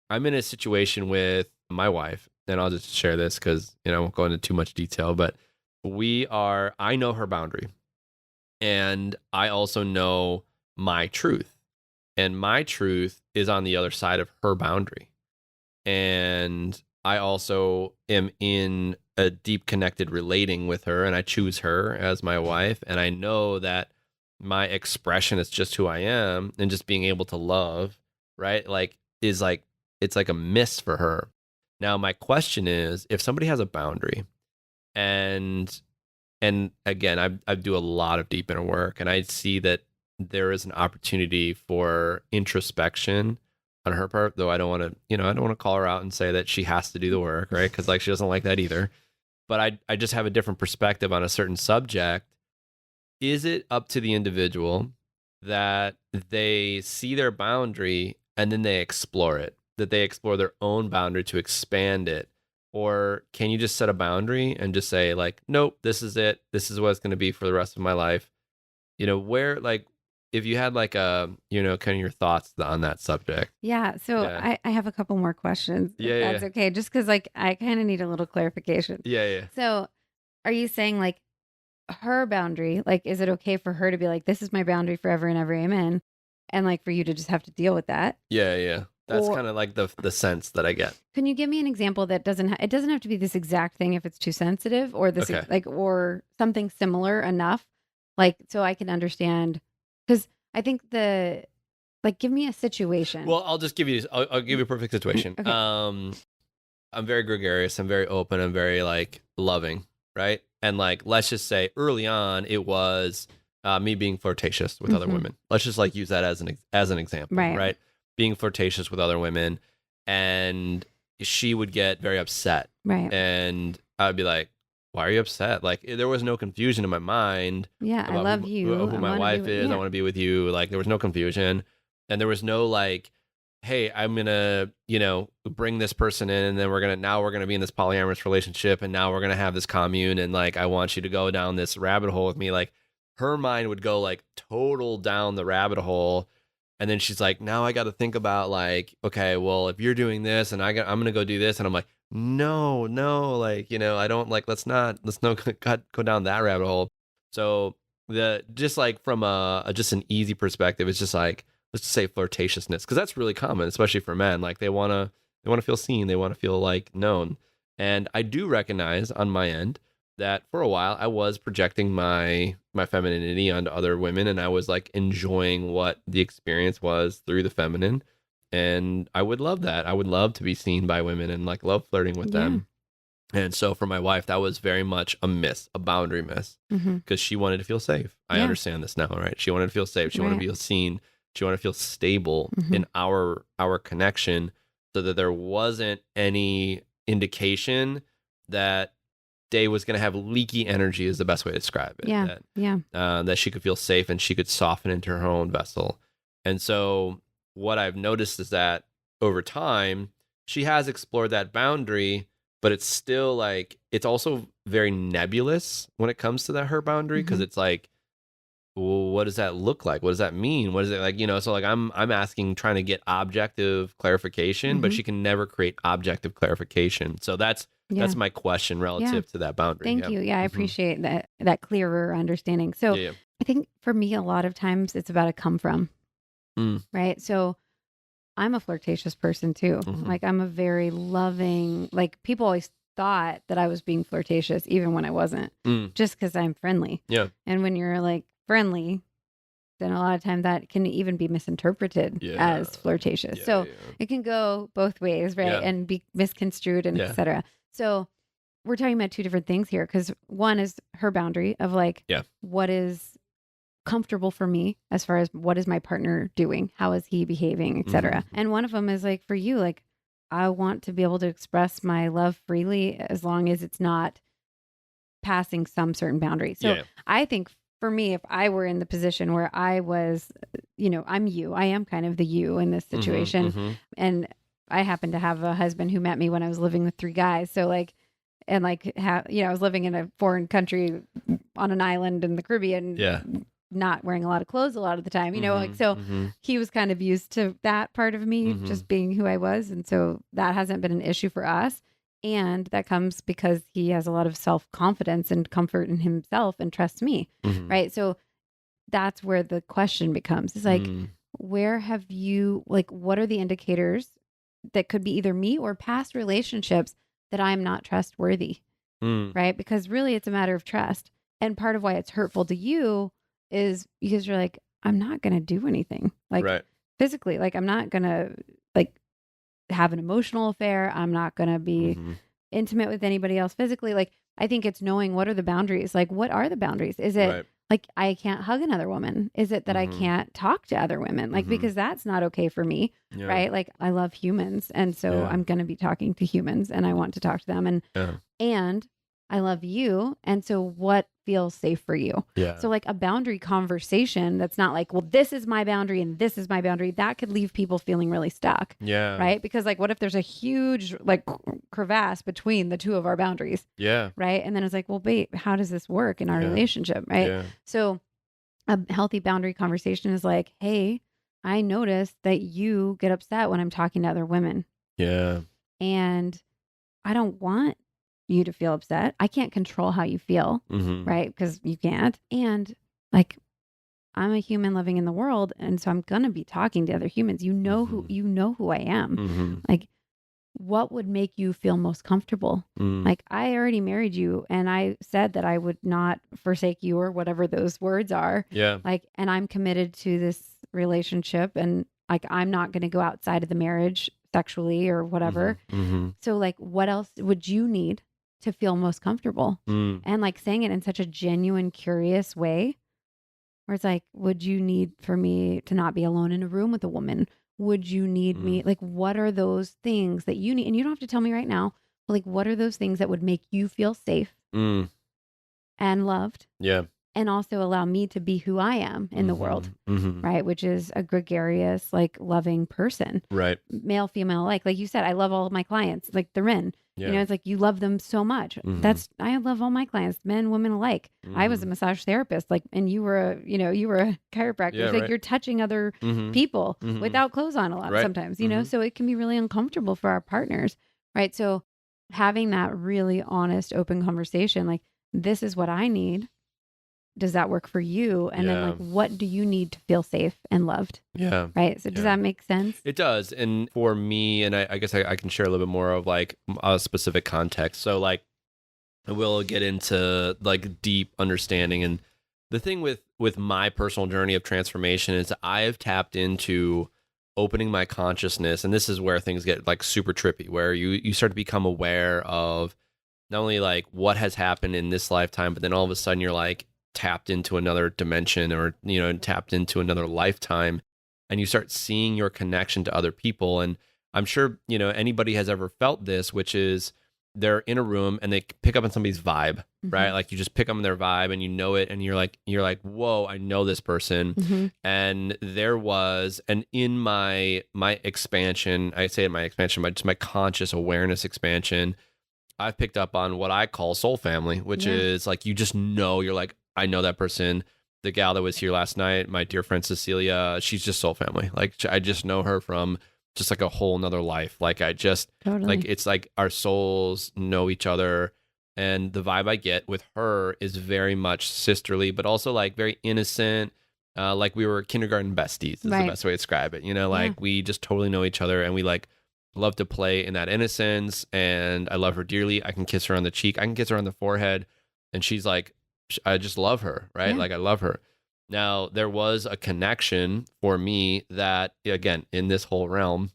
I'm in a situation with my wife, and I'll just share this because, I won't go into too much detail, but I know her boundary, and I also know my truth. And my truth is on the other side of her boundary. And I also am in a deep connected relating with her, and I choose her as my wife. And I know that my expression is just who I am, and just being able to love, right? Like, it's like a miss for her. Now, my question is, if somebody has a boundary, and again, I do a lot of deep inner work, and I see that there is an opportunity for introspection on her part, though I don't want to, I don't want to call her out and say that she has to do the work, right? Because like she doesn't like that either. But I just have a different perspective on a certain subject. Is it up to the individual that they see their boundary and then they explore it, that they explore their own boundary to expand it? Or can you just set a boundary and just say like, nope, this is it. This is what it's going to be for the rest of my life. Where like, if you had like kind of your thoughts on that subject. Yeah. So Yeah. I have a couple more questions. Yeah, If that's okay. Just because like I kind of need a little clarification. Yeah. So are you saying like her boundary, like, is it okay for her to be like, this is my boundary forever and ever, amen? And like for you to just have to deal with that? Yeah. That's Or kind of like the sense that I get. can you give me an example that it doesn't have to be this exact thing if it's too sensitive, or this Okay. like, or something similar enough, like, so I can understand. Because I think give me a situation. Well, I'll just give you, I'll give you a perfect situation. Okay. I'm very gregarious. I'm very open. I'm very like loving, right? And like, let's just say early on, it was me being flirtatious with other Mhm. women. Let's just like use that as an example, Right. right? Being flirtatious with other women, and she would get very upset, Right. and I'd be like, "Why are you upset?" Like there was no confusion in my mind Yeah. I about love you. who I my wanna wife be is. I yeah. want to be with you. Like there was no confusion, and there was no like, hey, I'm gonna, bring this person in, and then we're gonna be in this polyamorous relationship, and now we're gonna have this commune, and like I want you to go down this rabbit hole with me. Like her mind would go like total down the rabbit hole, and then she's like, now I got to think about like, okay, well, if you're doing this, and I'm gonna go do this, and I'm like, no, like I don't like let's not go down that rabbit hole. So the just like from just an easy perspective, it's just like, let's just say flirtatiousness, because that's really common, especially for men. Like they wanna feel seen, they want to feel like known. And I do recognize on my end that for a while I was projecting my femininity onto other women, and I was like enjoying what the experience was through the feminine. And I would love that. I would love to be seen by women and like love flirting with Yeah. them. And so for my wife, that was very much a boundary miss, Mhm. because she wanted to feel safe. I Yeah. understand this now, right? She wanted to feel safe. She wanted to Right. feel seen. She wanted to feel stable Mhm. in our connection, so that there wasn't any indication that Day was going to have leaky energy, is the best way to describe it. Yeah. Yeah. That she could feel safe and she could soften into her own vessel. And so what I've noticed is that over time, she has explored that boundary, but it's still like, it's also very nebulous when it comes to her boundary, because Mhm. it's like, well, what does that look like? What does that mean? What is it like? So like I'm asking, trying to get objective clarification, but Mhm. she can never create objective clarification. So that's Yeah. my question relative to that boundary. Thank you. Yeah, I Mhm. appreciate that clearer understanding. So Yeah. I think for me, a lot of times it's about a come from, Mm. right? So I'm a flirtatious person too. Mhm. Like I'm a very loving, like people always thought that I was being flirtatious even when I wasn't, Mm. just because I'm friendly. Yeah. And when you're like friendly, then a lot of time that can even be misinterpreted Yeah. as flirtatious. Yeah, So yeah. it can go both ways, right? Yeah. And be misconstrued and Yeah. etc. So we're talking about two different things here, because one is her boundary of like, Yeah. what is comfortable for me as far as what is my partner doing, how is he behaving, etc. Mhm. And one of them is like for you, like I want to be able to express my love freely as long as it's not passing some certain boundary. So Yeah. I think for me, if I were in the position where I was, I am kind of the you in this situation. Mhm. And I happen to have a husband who met me when I was living with three guys. So like, and like, I was living in a foreign country on an island in the Caribbean, Yeah. not wearing a lot of clothes a lot of the time, like, so Mhm. he was kind of used to that part of me Mhm. just being who I was. And so that hasn't been an issue for us. And that comes because he has a lot of self-confidence and comfort in himself and trusts me. Mhm. Right. So that's where the question becomes, is like, Mm. where have you, like, what are the indicators that could be either me or past relationships that I'm not trustworthy? Mm. Right. Because really it's a matter of trust. And part of why it's hurtful to you is because you're like, I'm not going to do anything like Right. physically, like I'm not going to like have an emotional affair. I'm not going to be intimate with anybody else physically. Like, I think it's knowing what are the boundaries. Like, what are the boundaries? Is it Right. like I can't hug another woman? Is it that I can't talk to other women? Like, because that's not okay for me, Yeah. right? Like, I love humans, and so I'm going to be talking to humans, and I want to talk to them, and I love you, and so what feels safe for you? Yeah. So like a boundary conversation that's not like, well, this is my boundary and this is my boundary, that could leave people feeling really stuck. Yeah. Right? Because like, what if there's a huge like crevasse between the two of our boundaries? Yeah. Right? And then it's like, well, wait, how does this work in our relationship? Right? Yeah. So a healthy boundary conversation is like, hey, I noticed that you get upset when I'm talking to other women. Yeah. And I don't want you to feel upset. I can't control how you feel, right? Because you can't. And like, I'm a human living in the world, and so I'm gonna be talking to other humans. You know who I am. Like, what would make you feel most comfortable? Like, I already married you, and I said that I would not forsake you, or whatever those words are. Yeah. Like, and I'm committed to this relationship, and like, I'm not gonna go outside of the marriage sexually or whatever. So like, what else would you need to feel most comfortable? And like saying it in such a genuine, curious way, where it's like, would you need for me to not be alone in a room with a woman? Would you need me? Like, what are those things that you need? And you don't have to tell me right now, but like, what are those things that would make you feel safe and loved? Yeah. And also allow me to be who I am in the world, right? Which is a gregarious, like loving person, right? Male, female alike. Like you said, I love all of my clients, like they're men. Yeah. You know, it's like you love them so much. I love all my clients, men, women alike. I was a massage therapist, like, and you were a chiropractor. Yeah, it's like you're touching other people without clothes on a lot sometimes, you know, so it can be really uncomfortable for our partners, right? So having that really honest, open conversation, like, this is what I need. Does that work for you? And then like, what do you need to feel safe and loved? Yeah. Right. So does that make sense? It does. And for me, and I guess I can share a little bit more of like a specific context. So like, we'll get into like deep understanding. And the thing with my personal journey of transformation is I have tapped into opening my consciousness. And this is where things get like super trippy, where you start to become aware of not only like what has happened in this lifetime, but then all of a sudden you're like, tapped into another dimension, or tapped into another lifetime, and you start seeing your connection to other people. And I'm sure anybody has ever felt this, which is they're in a room and they pick up on somebody's vibe, right? Like you just pick up on their vibe and you know it, and you're like, whoa, I know this person. And there was, and in my expansion, I say in my expansion, but just my conscious awareness expansion, I've picked up on what I call soul family, which is like, you just know, you're like, I know that person. The gal that was here last night, my dear friend Cecilia, she's just soul family. Like, I just know her from just like a whole nother life. Like, I just, like, it's like our souls know each other. And the vibe I get with her is very much sisterly, but also like very innocent. Like we were kindergarten besties is the best way to describe it. Like we just totally know each other, and we like love to play in that innocence. And I love her dearly. I can kiss her on the cheek. I can kiss her on the forehead. And she's like, I just love her, right? Like I love her. Now, there was a connection for me that, again, in this whole realm,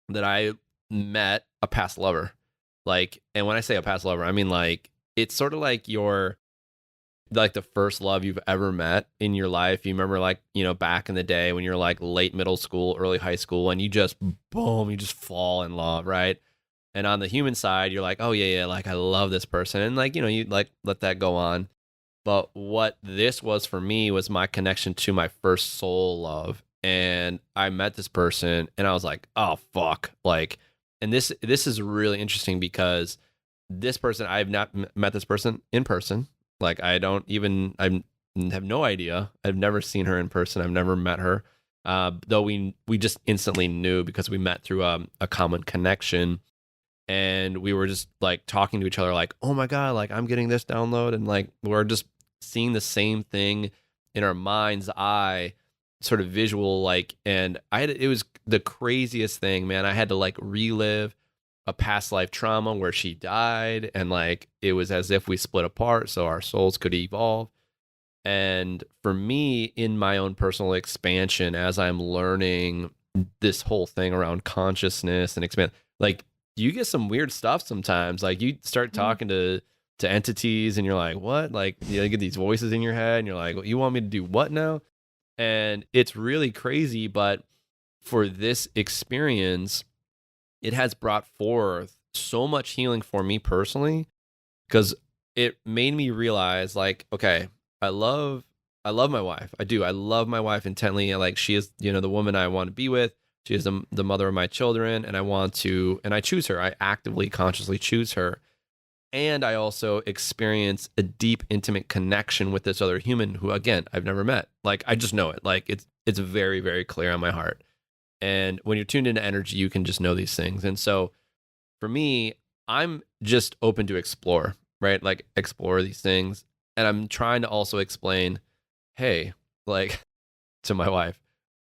that I met a past lover. Like, and when I say a past lover, I mean like, it's sort of like like the first love you've ever met in your life. You remember like, back in the day when you're like late middle school, early high school, and you just, boom, you just fall in love, right? And on the human side, you're like, oh yeah, like I love this person. And like, you like let that go on. But what this was for me was my connection to my first soul love. And I met this person and I was like, oh, fuck. Like, and this is really interesting because this person, I have not met this person in person. Like, I have no idea. I've never seen her in person. I've never met her. Though we just instantly knew because we met through a common connection. And we were just like talking to each other like, oh my God, like I'm getting this download. And like, we're just seeing the same thing in our mind's eye, sort of visual, like, and it was the craziest thing, man. I had to like relive a past life trauma where she died, and like, it was as if we split apart so our souls could evolve. And for me, in my own personal expansion, as I'm learning this whole thing around consciousness and expand. Like, you get some weird stuff sometimes. Like, you start talking to entities and you're like, what? Like, you get these voices in your head and you're like, well, you want me to do what now? And it's really crazy. But for this experience, it has brought forth so much healing for me personally, because it made me realize, like, okay, I love my wife. I do. I love my wife intently. Like, she is, the woman I want to be with. She is the mother of my children, and I choose her. I actively, consciously choose her. And I also experience a deep, intimate connection with this other human who, again, I've never met. Like, I just know it. Like, it's very, very clear on my heart. And when you're tuned into energy, you can just know these things. And so for me, I'm just open to explore, right? Like, explore these things. And I'm trying to also explain, hey, like, to my wife,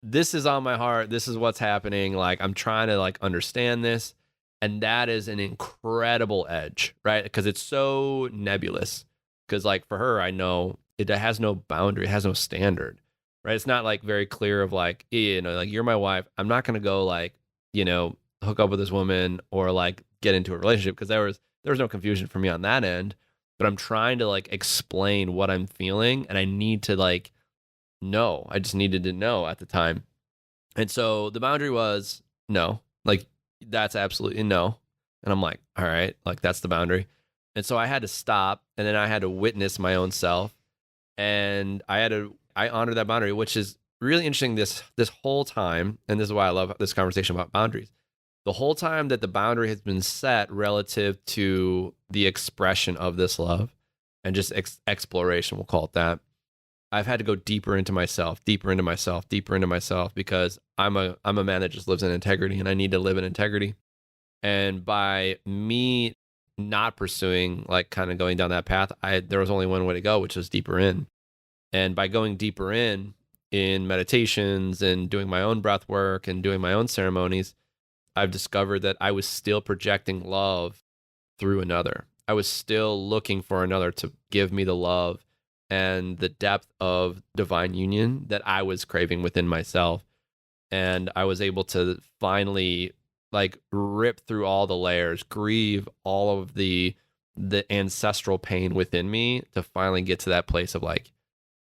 this is on my heart. This is what's happening. Like, I'm trying to, like, understand this. And that is an incredible edge, right? Because it's so nebulous. Because, like, for her, I know it has no boundary. It has no standard, right? It's not, like, very clear of, like, like, you're my wife. I'm not going to go, like, hook up with this woman or, like, get into a relationship, because there was no confusion for me on that end. But I'm trying to, like, explain what I'm feeling, and I need to, like, know. I just needed to know at the time. And so the boundary was no. Like, that's absolutely no. And I'm like, all right, like, that's the boundary. And so I had to stop, and then I had to witness my own self, and I honored that boundary, which is really interesting this whole time. And this is why I love this conversation about boundaries. The whole time that the boundary has been set relative to the expression of this love and just exploration, we'll call it that, I've had to go deeper into myself, because I'm a man that just lives in integrity, and I need to live in integrity. And by me not pursuing, like, kind of going down that path, there was only one way to go, which was deeper in. And by going deeper in meditations and doing my own breath work and doing my own ceremonies, I've discovered that I was still projecting love through another. I was still looking for another to give me the love and the depth of divine union that I was craving within myself. And I was able to finally, like, rip through all the layers, grieve all of the ancestral pain within me to finally get to that place of, like,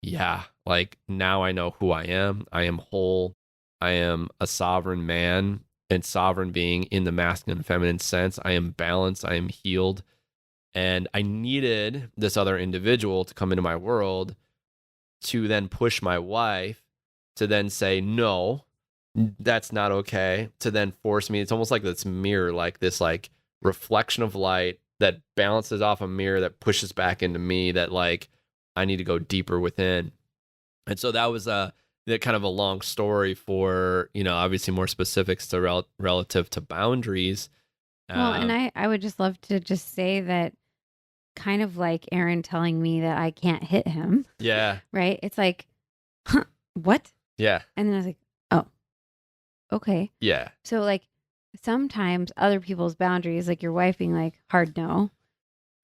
yeah, like, now I know who I am. I am whole. I am a sovereign man, and sovereign being in the masculine and feminine sense. I am balanced. I am healed. And I needed this other individual to come into my world to then push my wife to then say, no, that's not okay, to then force me. It's almost like this mirror, like this, like, reflection of light that balances off a mirror that pushes back into me, that, like, I need to go deeper within. And so that was kind of a long story for, obviously more specifics to relative to boundaries. Well, and I would just love to just say that, kind of like Aaron telling me that I can't hit him. Yeah. Right? It's like, huh, what? Yeah. And then I was like, oh, okay. Yeah. So, like, sometimes other people's boundaries, like your wife being like, hard no,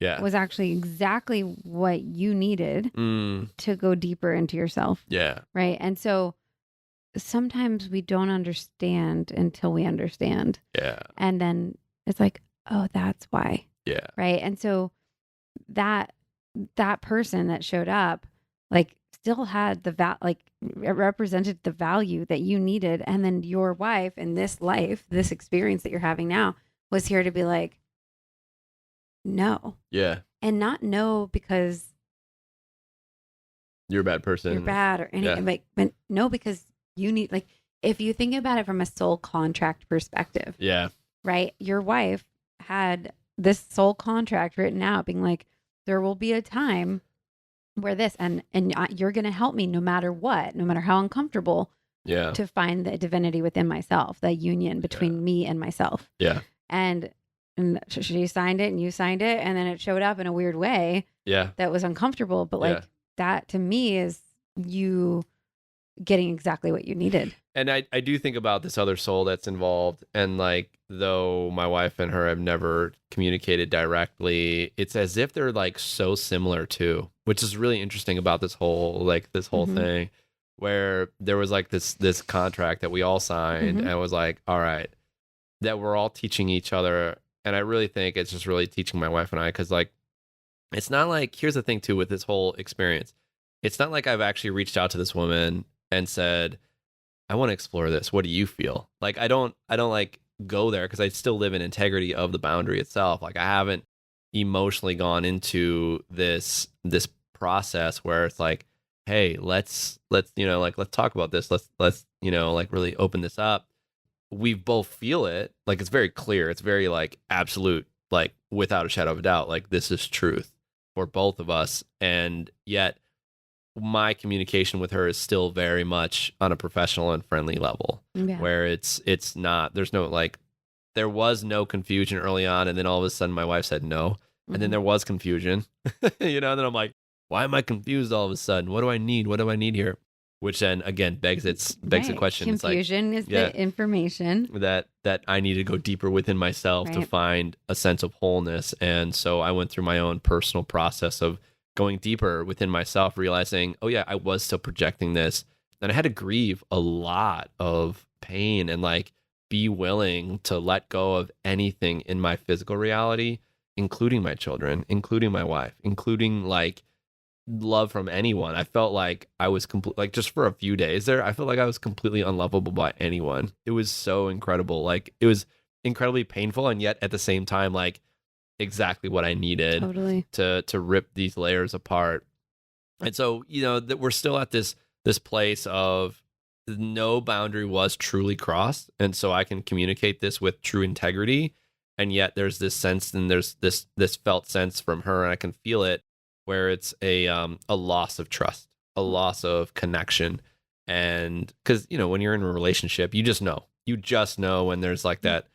was actually exactly what you needed to go deeper into yourself. Yeah. Right? And so sometimes we don't understand until we understand. Yeah. And then it's like, oh, that's why. Yeah. Right? And so that person that showed up, like, still had like, it represented the value that you needed. And then your wife in this life, this experience that you're having now, was here to be like, no. Yeah. And not no because you're a bad person. You're bad or anything. Yeah. But no, because you need, like, if you think about it from a soul contract perspective. Yeah. Right? Your wife had this soul contract written out being like, there will be a time where this, and you're going to help me no matter what, no matter how uncomfortable, to find the divinity within myself, the union between me and myself. Yeah. And she signed it and you signed it, and then it showed up in a weird way. Yeah. That was uncomfortable. But, like, that to me is you getting exactly what you needed. And I do think about this other soul that's involved, and, like, though my wife and her have never communicated directly, it's as if they're, like, so similar too, which is really interesting about this whole thing. where there was like this contract that we all signed, and it was like, all right, that we're all teaching each other. And I really think it's just really teaching my wife and I, because like, it's not like, here's the thing too with this whole experience. It's not like I've actually reached out to this woman and said, I want to explore this. What do you feel? Like, I don't like go there, because I still live in integrity of the boundary itself. Like, I haven't emotionally gone into this process where it's like, hey, let's like, let's talk about this. Let's like really open this up. We both feel it. Like, it's very clear. It's very like absolute, like without a shadow of a doubt, like this is truth for both of us. And yet my communication with her is still very much on a professional and friendly level, where it's not, there's no like, there was no confusion early on. And then all of a sudden my wife said no. And then there was confusion, and then I'm like, why am I confused all of a sudden? What do I need? What do I need here? Which then again begs the question. Confusion is the information that I need to go deeper within myself to find a sense of wholeness. And so I went through my own personal process of going deeper within myself, realizing, oh yeah, I was still projecting this. And I had to grieve a lot of pain and like be willing to let go of anything in my physical reality, including my children, including my wife, including like love from anyone. I felt like I was like just for a few days there, I felt like I was completely unlovable by anyone. It was so incredible. Like, it was incredibly painful, and yet at the same time, like exactly what I needed to rip these layers apart. And so, that we're still at this place of no boundary was truly crossed. And so I can communicate this with true integrity. And yet there's this sense, and there's this felt sense from her, and I can feel it, where it's a loss of trust, a loss of connection. And because, when you're in a relationship, you just know when there's like that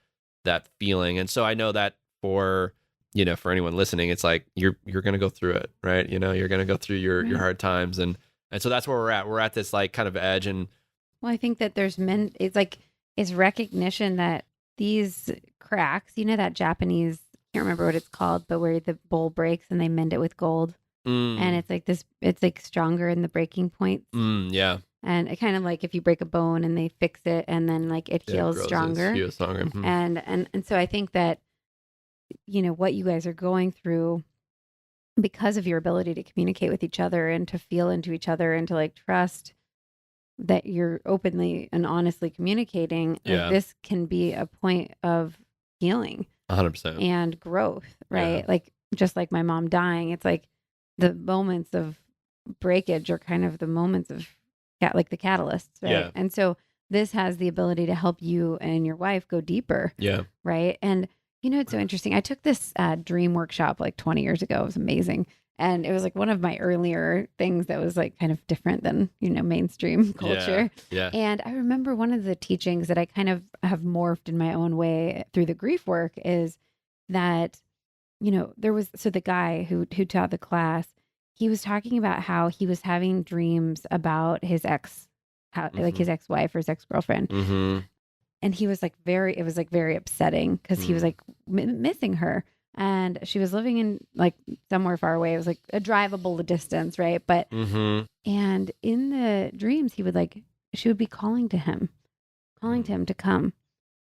feeling. And so I know that for anyone listening, it's like, you're going to go through it, right? You're going to go through your hard times. And so that's where we're at. We're at this like kind of edge. And well, I think that it's recognition that these cracks, that Japanese, can't remember what it's called, but where the bowl breaks and they mend it with gold. And it's like this, it's like stronger in the breaking points. Yeah. And it kind of like if you break a bone and they fix it, and then like it heals stronger. And so I think that, what you guys are going through, because of your ability to communicate with each other and to feel into each other and to like trust that you're openly and honestly communicating, like, this can be a point of healing 100% and growth, right? Like, just like my mom dying, it's like the moments of breakage are kind of the moments of like the catalysts, right? And so this has the ability to help you and your wife go deeper, right? And it's so interesting. I took this dream workshop like 20 years ago. It was amazing. And it was like one of my earlier things that was like kind of different than, mainstream culture. And I remember one of the teachings that I kind of have morphed in my own way through the grief work is that, the guy who taught the class, he was talking about how he was having dreams about his like his ex-wife or his ex-girlfriend. And he was like it was like very upsetting, because he was like missing her. And she was living in like somewhere far away. It was like a drivable distance, right? But, and in the dreams, she would be calling to him to come.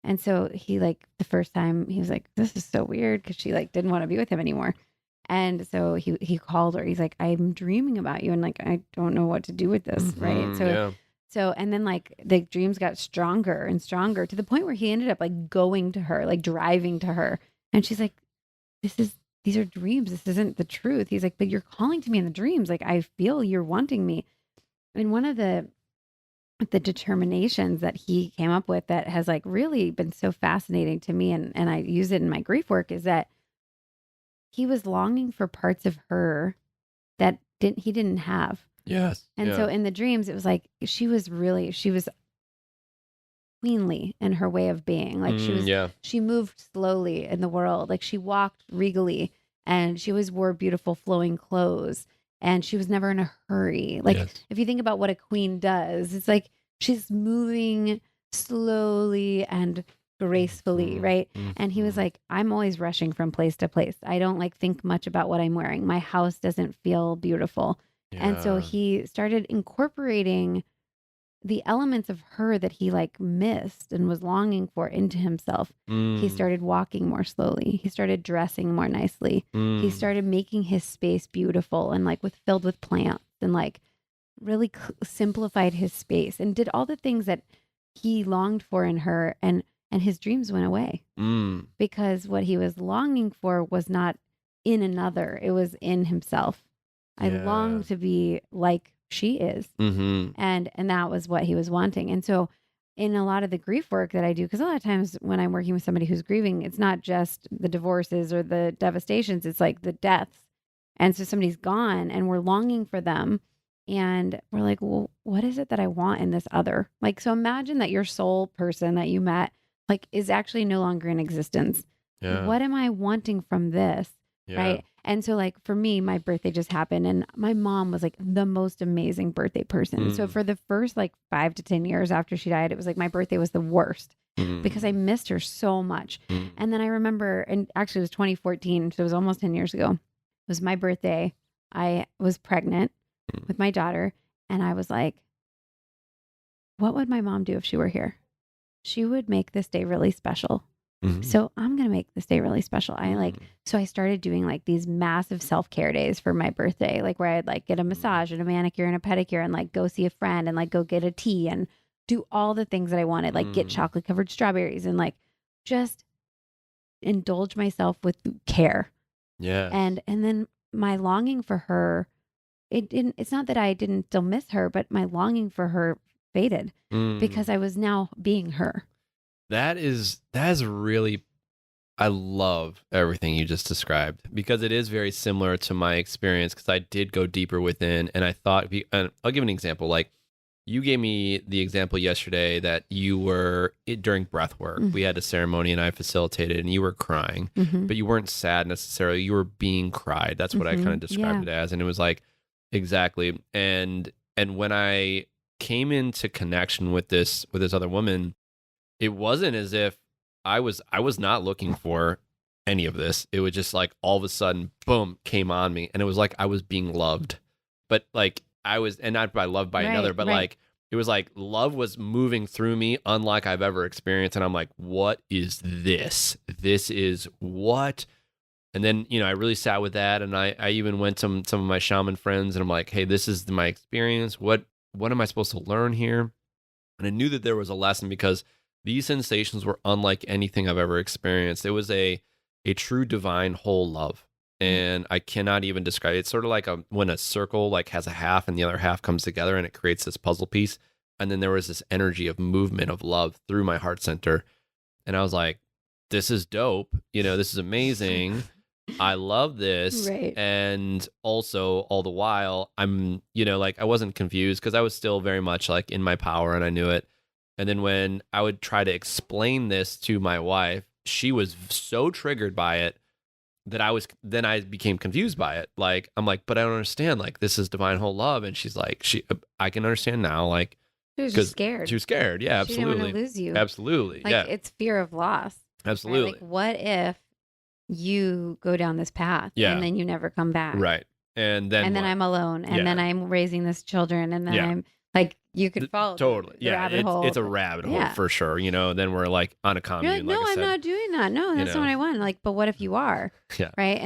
And so he like, the first time he was like, this is so weird, because she like didn't want to be with him anymore. And so he called her. He's like, I'm dreaming about you. And like, I don't know what to do with this. Right. So, and then like the dreams got stronger and stronger, to the point where he ended up like going to her, like driving to her. And she's like, these are dreams. This isn't the truth. He's like, but you're calling to me in the dreams. Like, I feel you're wanting me. And one of the determinations that he came up with that has like really been so fascinating to me, and I use it in my grief work, is that he was longing for parts of her that he didn't have. Yes. And so in the dreams, it was like, she was queenly in her way of being. Like she moved slowly in the world. Like, she walked regally, and she always wore beautiful flowing clothes, and she was never in a hurry. Like, if you think about what a queen does, it's like she's moving slowly and gracefully, right? And he was like, I'm always rushing from place to place. I don't like think much about what I'm wearing. My house doesn't feel beautiful. And so he started incorporating the elements of her that he like missed and was longing for into himself. He started walking more slowly. He started dressing more nicely. He started making his space beautiful and like filled with plants, and like really simplified his space and did all the things that he longed for in her, and his dreams went away because what he was longing for was not in another, it was in himself. I long to be like she is. And that was what he was wanting. And so in a lot of the grief work that I do, because a lot of times when I'm working with somebody who's grieving, it's not just the divorces or the devastations, it's like the deaths. And so somebody's gone and we're longing for them. And we're like, well, what is it that I want in this other? Like, so imagine that your soul person that you met, like, is actually no longer in existence. Yeah. What am I wanting from this? Yeah. Right. And so like for me, my birthday just happened and my mom was like the most amazing birthday person. So for the first like 5 to 10 years after she died, it was like my birthday was the worst because I missed her so much. And then I remember, and actually it was 2014, so it was almost 10 years ago. It was my birthday. I was pregnant with my daughter, and I was like, what would my mom do if she were here? She would make this day really special. So I'm going to make this day really special. So I started doing like these massive self-care days for my birthday, like where I'd like get a massage and a manicure and a pedicure and like go see a friend and like go get a tea and do all the things that I wanted, like get chocolate covered strawberries and like just indulge myself with care. Yeah. And then my longing for her, it's not that I didn't still miss her, but my longing for her faded because I was now being her. That is really, I love everything you just described because it is very similar to my experience because I did go deeper within and I thought, and I'll give an example. Like you gave me the example yesterday that you were during breath work. We had a ceremony and I facilitated and you were crying, but you weren't sad necessarily. You were being cried. That's what I kind of described it as. And it was like, exactly. And when I came into connection with this other woman, it wasn't as if I was not looking for any of this. It was just like all of a sudden, boom, came on me. And it was like I was being loved. But like I was, and not by loved by another, but like it was like love was moving through me unlike I've ever experienced. And I'm like, what is this? This is what? And then, I really sat with that. And I even went to some of my shaman friends and I'm like, hey, this is my experience. What am I supposed to learn here? And I knew that there was a lesson because these sensations were unlike anything I've ever experienced. It was a true divine whole love. And I cannot even describe it. It's sort of like when a circle like has a half and the other half comes together and it creates this puzzle piece. And then there was this energy of movement of love through my heart center. And I was like, this is dope. This is amazing. I love this. Right. And also all the while I'm, like I wasn't confused because I was still very much like in my power and I knew it. And then when I would try to explain this to my wife, she was so triggered by it that I became confused by it. Like, I'm like, but I don't understand. Like, this is divine whole love. And she's like, I can understand now. Like, she was just scared. She was scared. Yeah, absolutely. She didn't want to lose you. Absolutely. Like, yeah. It's fear of loss. Absolutely. Right? Like, what if you go down this path and then you never come back? Right. And then I'm alone. And then I'm raising this children. And then I'm like, you could follow totally. the rabbit hole. It's a rabbit hole for sure. Then we're like on a commune. You're like, no, I'm not doing that. No, that's not what I want. Like, but what if you are? Yeah. Right.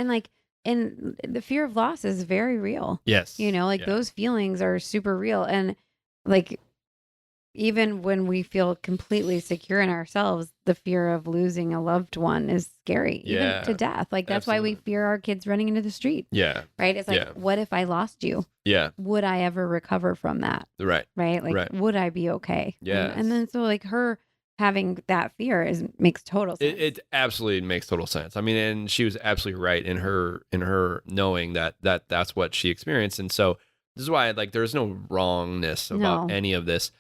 And the fear of loss is very real. Yes. Those feelings are super real. And like, even when we feel completely secure in ourselves, the fear of losing a loved one is scary, even to death. Like, that's why we fear our kids running into the street. Yeah. Right. It's like, what if I lost you? Yeah. Would I ever recover from that? Right. Right. Like, would I be okay? Yeah. And then so like her having that fear makes total sense. It absolutely makes total sense. I mean, and she was absolutely right in her knowing that's what she experienced. And so this is why there's no wrongness about any of this.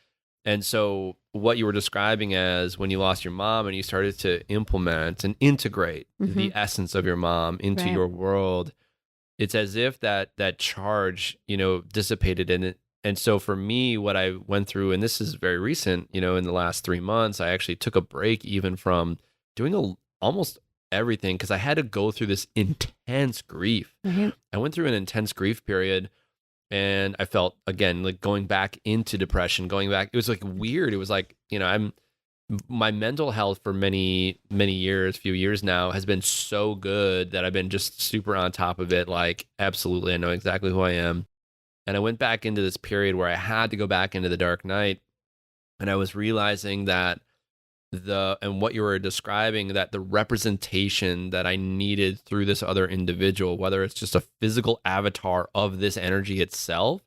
And so what you were describing as when you lost your mom and you started to implement and integrate the essence of your mom into your world, it's as if that charge, dissipated in it. And so for me, what I went through, and this is very recent, in the last 3 months, I actually took a break even from doing almost everything because I had to go through this intense grief. I went through an intense grief period. And I felt, again, like going back into depression, it was like weird. It was like, my mental health for many, many years, few years now, has been so good that I've been just super on top of it. Like, absolutely, I know exactly who I am. And I went back into this period where I had to go back into the dark night. And I was realizing that and what you were describing, that the representation that I needed through this other individual, whether it's just a physical avatar of this energy itself,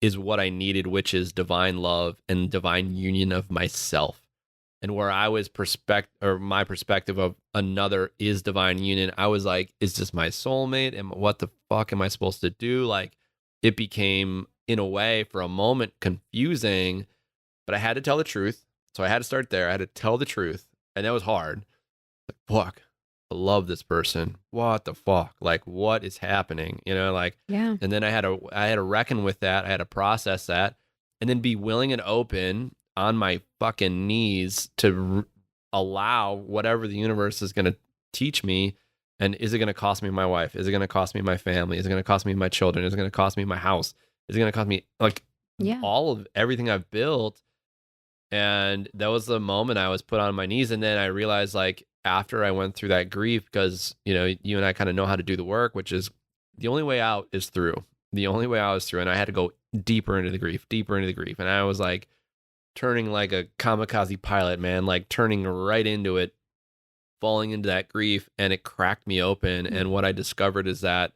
is what I needed, which is divine love and divine union of myself. And where I was my perspective of another is divine union, I was like, is this my soulmate? And what the fuck am I supposed to do? Like, it became, in a way, for a moment, confusing, but I had to tell the truth. So I had to start there. I had to tell the truth. And that was hard. Like, fuck, I love this person. What the fuck? Like, what is happening? Yeah. And then I had to reckon with that. I had to process that, and then be willing and open on my fucking knees to allow whatever the universe is going to teach me. And is it going to cost me my wife? Is it going to cost me my family? Is it going to cost me my children? Is it going to cost me my house? Is it going to cost me all of everything I've built? And that was the moment I was put on my knees. And then I realized, like, after I went through that grief, because, you and I kind of know how to do the work, which is the only way out is through. The only way out is through. And I had to go deeper into the grief. And I was like turning like a kamikaze pilot, man, like turning right into it, falling into that grief, and it cracked me open. Mm-hmm. And what I discovered is that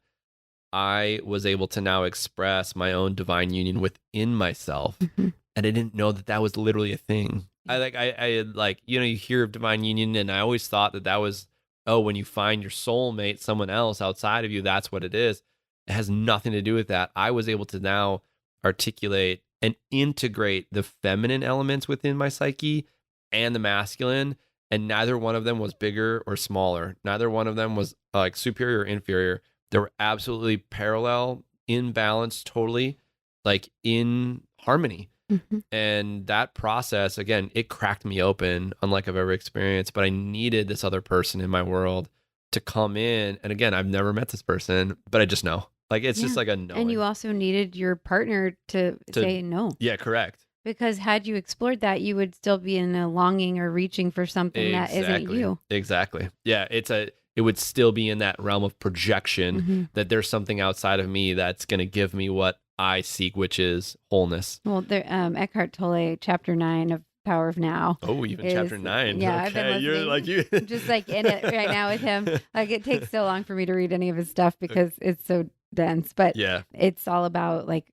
I was able to now express my own divine union within myself. Mm-hmm. And I didn't know that was literally a thing. You hear of divine union, and I always thought that was, when you find your soulmate, someone else outside of you, that's what it is. It has nothing to do with that. I was able to now articulate and integrate the feminine elements within my psyche and the masculine, and neither one of them was bigger or smaller. Neither one of them was like superior or inferior. They were absolutely parallel, in balance, totally, like in harmony. Mm-hmm. And that process, again, it cracked me open, unlike I've ever experienced. But I needed this other person in my world to come in. And again, I've never met this person, but I just know. Like, it's just like a no. And you also needed your partner to say no. Yeah, correct. Because had you explored that, you would still be in a longing or reaching for something that isn't you. Exactly. Yeah, it would still be in that realm of projection, mm-hmm. that there's something outside of me that's going to give me what I seek, which is wholeness. Well, Eckhart Tolle, chapter 9 of Power of Now. Oh, even chapter 9. Yeah, okay. I've been You're like you, just like in it right now with him. Like, it takes so long for me to read any of his stuff because it's so dense. But yeah, it's all about like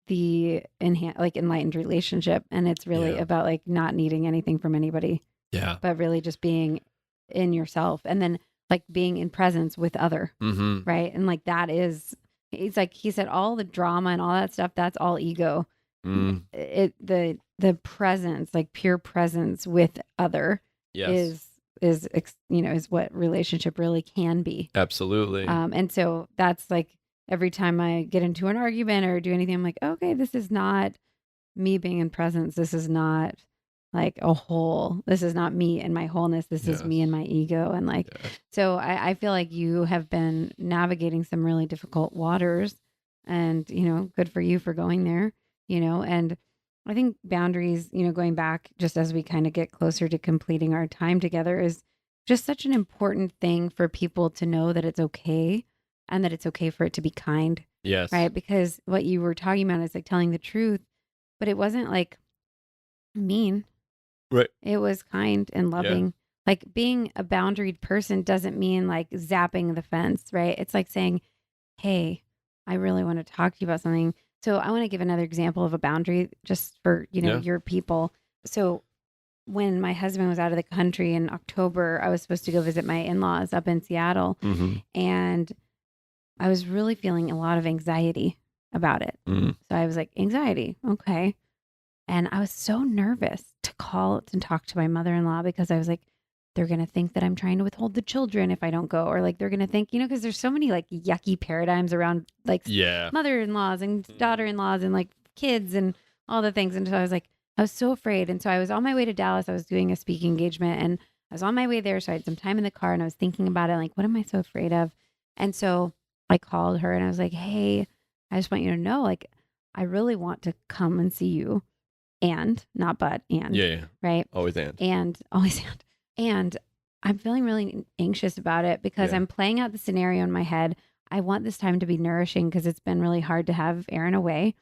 the enlightened relationship, and it's really about like not needing anything from anybody. Yeah, but really just being in yourself, and then like being in presence with other. Mm-hmm. Right, and like that is. It's like he said, all the drama and all that stuff, that's all ego. Mm. The presence, like pure presence with other, is what relationship really can be. Absolutely. And so that's like every time I get into an argument or do anything, I'm like, okay, this is not me being in presence. This is not like a whole. This is not me and my wholeness. This is me and my ego. And like, so I feel like you have been navigating some really difficult waters, and, good for you for going there, and I think boundaries, going back just as we kind of get closer to completing our time together, is just such an important thing for people to know that it's okay, and that it's okay for it to be kind. Yes. Right. Because what you were talking about is like telling the truth, but it wasn't like mean. Right. It was kind and loving. Yeah. Like, being a boundaried person doesn't mean like zapping the fence, right? It's like saying, hey, I really want to talk to you about something. So I want to give another example of a boundary just for, your people. So when my husband was out of the country in October, I was supposed to go visit my in-laws up in Seattle. Mm-hmm. And I was really feeling a lot of anxiety about it. Mm-hmm. So I was like, anxiety. Okay. And I was so nervous to call and talk to my mother-in-law, because I was like, they're going to think that I'm trying to withhold the children if I don't go. Or like, they're going to think, because there's so many like yucky paradigms around like mother-in-laws and daughter-in-laws and like kids and all the things. And so I was like, I was so afraid. And so I was on my way to Dallas. I was doing a speaking engagement, and I was on my way there. So I had some time in the car, and I was thinking about it. Like, what am I so afraid of? And so I called her, and I was like, hey, I just want you to know, like, I really want to come and see you, and not but, and Yeah. right, Always and always and I'm feeling really anxious about it because Yeah. I'm playing out the scenario in my head. I want this time to be nourishing because it's been really hard to have Aaron away,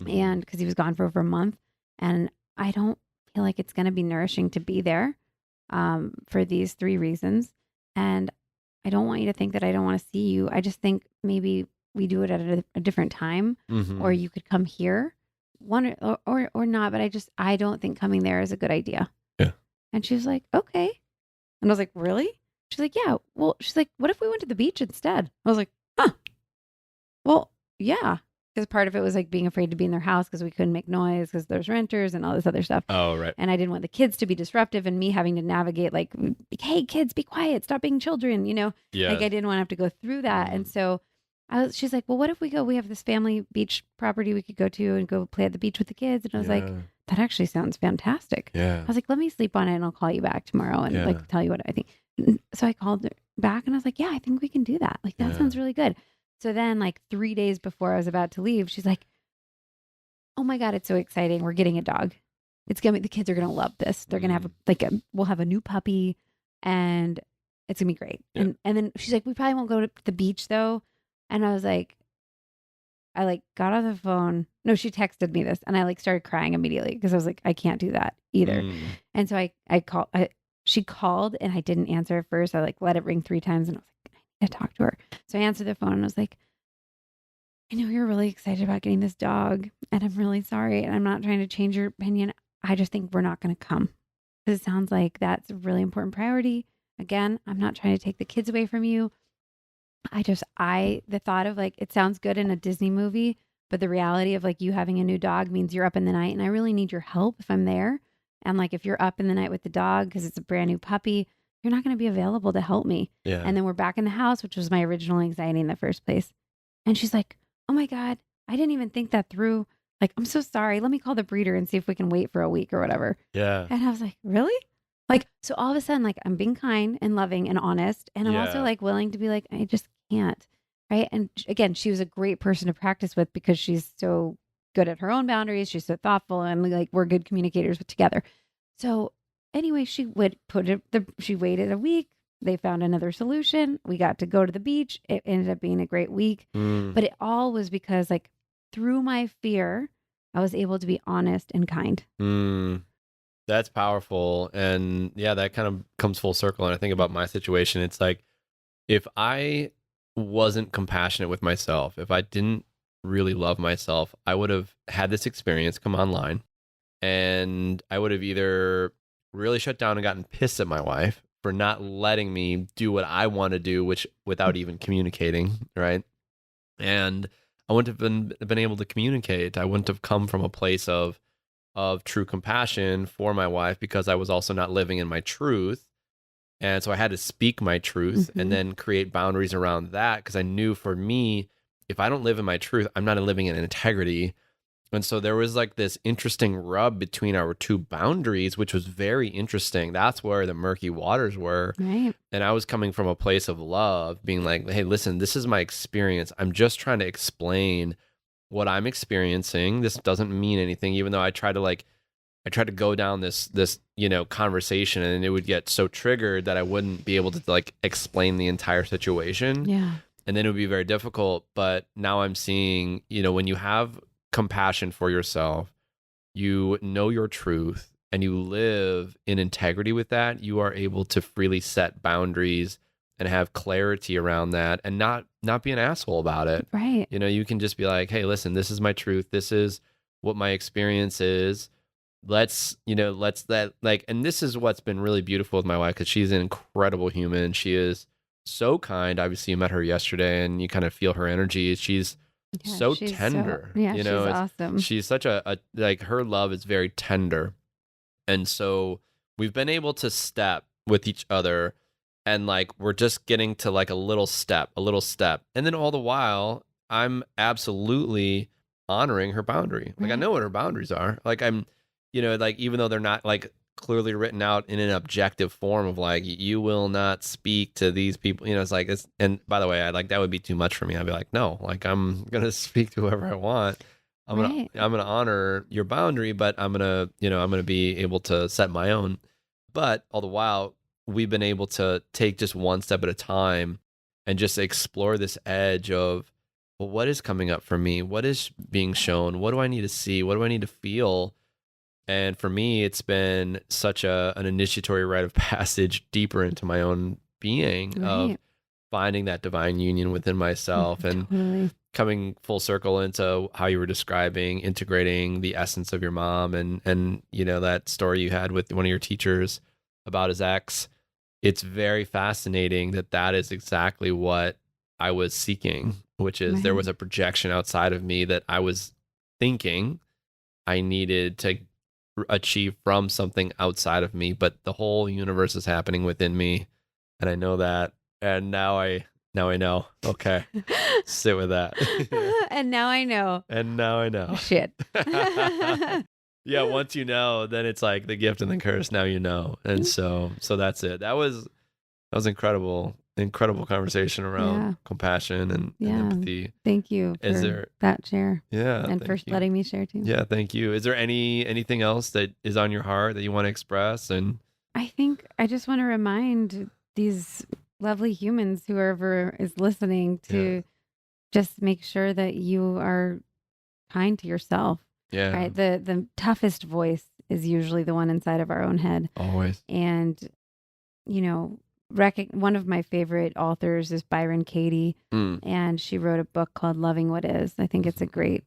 and because he was gone for over a month, and I don't feel like it's going to be nourishing to be there, for these 3 reasons. And I don't want you to think that I don't want to see you. I just think maybe we do it at a different time, or you could come here, one or not. But I don't think coming there is a good idea. Yeah. And she was like, okay. And I was like, really? She's like, yeah. Well, she's like, what if we went to the beach instead? I was like, huh. Well, yeah. Because part of it was like being afraid to be in their house because we couldn't make noise because there's renters and all this other stuff. Oh, right. And I didn't want the kids to be disruptive and me having to navigate like, hey, kids, be quiet. Stop being children. Yeah. Like I didn't want to have to go through that. And so she's like, well, what if we have this family beach property we could go to and go play at the beach with the kids? And I was like, that actually sounds fantastic. Yeah. I was like, let me sleep on it and I'll call you back tomorrow and like tell you what I think. So I called her back and I was like, yeah, I think we can do that. Like that sounds really good. So then like 3 days before I was about to leave, she's like, oh my God, it's so exciting. We're getting a dog. The kids are going to love this. They're going to have we'll have a new puppy and it's going to be great. Yeah. And then she's like, we probably won't go to the beach though. And I was like, I like got on the phone. No, she texted me this and I like started crying immediately because I was like, I can't do that either. And so she called and I didn't answer at first. I like let it ring 3 times and I was like, I need to talk to her. So I answered the phone and I was like, I know you're really excited about getting this dog and I'm really sorry. And I'm not trying to change your opinion. I just think we're not going to come because it sounds like that's a really important priority. Again, I'm not trying to take the kids away from you. The thought of like, it sounds good in a Disney movie, but the reality of like you having a new dog means you're up in the night and I really need your help if I'm there. And like, if you're up in the night with the dog, because it's a brand new puppy, you're not going to be available to help me. Yeah. And then we're back in the house, which was my original anxiety in the first place. And she's like, oh my God, I didn't even think that through. Like, I'm so sorry. Let me call the breeder and see if we can wait for a week or whatever. Yeah. And I was like, really? Like, so all of a sudden, like, I'm being kind and loving and honest. And I'm also like willing to be like, I just can't. Right. And again, she was a great person to practice with because she's so good at her own boundaries. She's so thoughtful and like we're good communicators together. So anyway, she waited a week. They found another solution. We got to go to the beach. It ended up being a great week. But it all was because like through my fear, I was able to be honest and kind. That's powerful. And yeah, that kind of comes full circle. And I think about my situation. It's like, if I wasn't compassionate with myself, if I didn't really love myself, I would have had this experience come online and I would have either really shut down and gotten pissed at my wife for not letting me do what I want to do, which without even communicating, right? And I wouldn't have been able to communicate. I wouldn't have come from a place of true compassion for my wife because I was also not living in my truth. And so I had to speak my truth and then create boundaries around that because I knew for me, if I don't live in my truth, I'm not living in integrity. And so there was like this interesting rub between our 2 boundaries, which was very interesting. That's where the murky waters were. Right. And I was coming from a place of love, being like, hey, listen, this is my experience. I'm just trying to explain what I'm experiencing. This doesn't mean anything, even though I tried to go down this conversation and it would get so triggered that I wouldn't be able to like explain the entire situation. Yeah. And then it would be very difficult. But now I'm seeing, when you have compassion for yourself, you know your truth and you live in integrity with that, you are able to freely set boundaries and have clarity around that and not be an asshole about it. Right. You can just be like, hey, listen, this is my truth. This is what my experience is. Let's that like, and this is what's been really beautiful with my wife because she's an incredible human. She is so kind. Obviously, you met her yesterday and you kind of feel her energy. She's she's tender. She's awesome. She's such a like her love is very tender. And so we've been able to step with each other and like we're just getting to like a little step. And then all the while, I'm absolutely honoring her boundary. Like I know what her boundaries are. Like I'm like even though they're not like clearly written out in an objective form of like, you will not speak to these people. You know, it's like, and by the way, that would be too much for me. I'd be like, no, like I'm going to speak to whoever I want. I'm going to honor your boundary, but I'm going to be able to set my own. But all the while, we've been able to take just one step at a time and just explore this edge of, well, what is coming up for me? What is being shown? What do I need to see? What do I need to feel? And for me, it's been such an initiatory rite of passage deeper into my own being of finding that divine union within myself and coming full circle into how you were describing integrating the essence of your mom and you know, that story you had with one of your teachers about his ex. It's very fascinating that is exactly what I was seeking, which is there was a projection outside of me that I was thinking I needed to achieve from something outside of me, but the whole universe is happening within me, and I know that. And now I know. Okay, sit with that. And now I know. And now I know. Shit. Yeah, once you know, then it's like the gift and the curse. Now you know, and so that's it. That was incredible conversation around compassion and empathy. Thank you for that share. Yeah, and for letting me share too. Yeah, thank you. Is there anything else that is on your heart that you want to express? And I think I just want to remind these lovely humans, whoever is listening, to just make sure that you are kind to yourself. Yeah. Right. The toughest voice is usually the one inside of our own head. Always. And, you know, one of my favorite authors is Byron Katie, and she wrote a book called Loving What Is. I think it's a great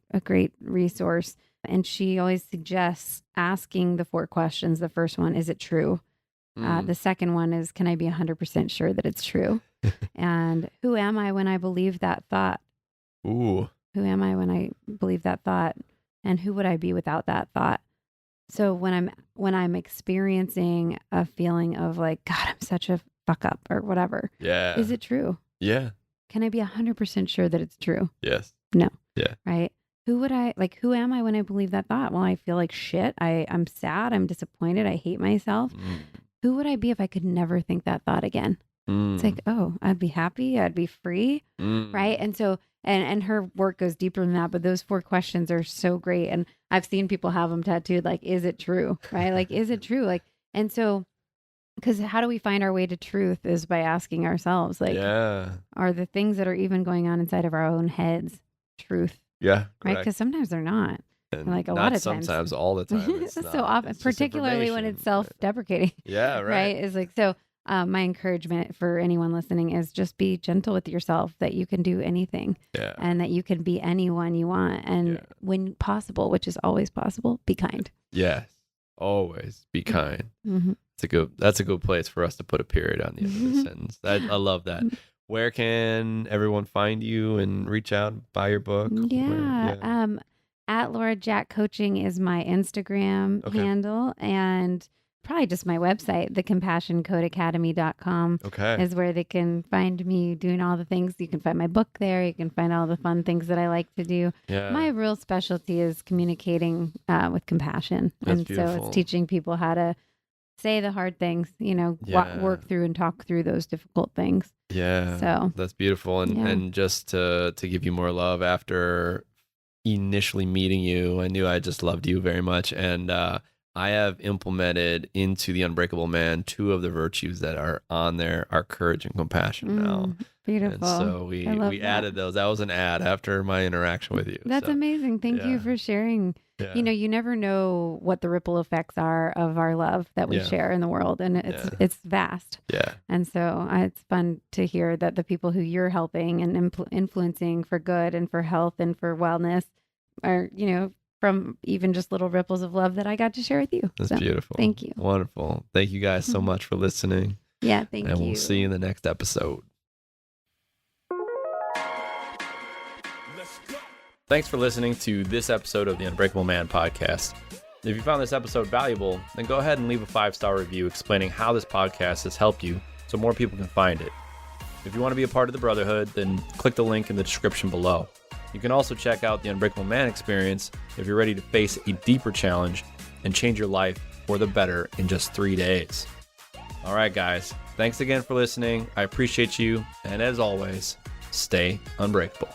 resource. And she always suggests asking the 4 questions. The first one, is it true? The second one is, can I be 100% sure that it's true? And who am I when I believe that thought? Ooh. Who am I when I believe that thought? And who would I be without that thought? So when I'm experiencing a feeling of like, God, I'm such a fuck up or whatever. Yeah. Is it true? Yeah. Can I be 100% sure that it's true? Yes. No. Yeah. Right. Who am I when I believe that thought? Well, I feel like shit. I'm sad. I'm disappointed. I hate myself. Who would I be if I could never think that thought again? It's like, oh, I'd be happy. I'd be free. Right. And so, and her work goes deeper than that, but those 4 questions are so great. And I've seen people have them tattooed. Like, is it true? Right. Like, is it true? Like, and so, because how do we find our way to truth is by asking ourselves, like, are the things that are even going on inside of our own heads truth? Yeah. Right. Because sometimes they're not. And like a lot of times. Sometimes, all the time. It's so often, it's particularly when it's self-deprecating. Yeah. Right. Right. It's like, so my encouragement for anyone listening is just be gentle with yourself, that you can do anything and that you can be anyone you want. And when possible, which is always possible, be kind. Yes. Always be kind. That's a good place for us to put a period on the end of the sentence. I love that. Where can everyone find you and reach out and buy your book? At Laura Jack Coaching is my Instagram handle, and probably just my website, thecompassioncodeacademy.com is where they can find me doing all the things. You can find my book there. You can find all the fun things that I like to do. Yeah. My real specialty is communicating with compassion. That's and beautiful. So it's teaching people how to say the hard things, work through and talk through those difficult things. Yeah. So that's beautiful. And just to give you more love, after initially meeting you, I knew I just loved you very much. And I have implemented into the Unbreakable Man 2 of the virtues that are on there are courage and compassion now. Beautiful. And so we added those. That was an ad after my interaction with you. That's amazing. Thank you for sharing. Yeah. You never know what the ripple effects are of our love that we share in the world. And it's vast. Yeah. And so it's fun to hear that the people who you're helping and influencing for good and for health and for wellness are, from even just little ripples of love that I got to share with you. That's beautiful. Thank you. Wonderful. Thank you guys so much for listening. Yeah, thank you. And we'll see you in the next episode. Thanks for listening to this episode of the Unbreakable Man podcast. If you found this episode valuable, then go ahead and leave a 5-star review explaining how this podcast has helped you so more people can find it. If you want to be a part of the Brotherhood, then click the link in the description below. You can also check out the Unbreakable Man experience if you're ready to face a deeper challenge and change your life for the better in just 3 days. All right, guys. Thanks again for listening. I appreciate you. And as always, stay unbreakable.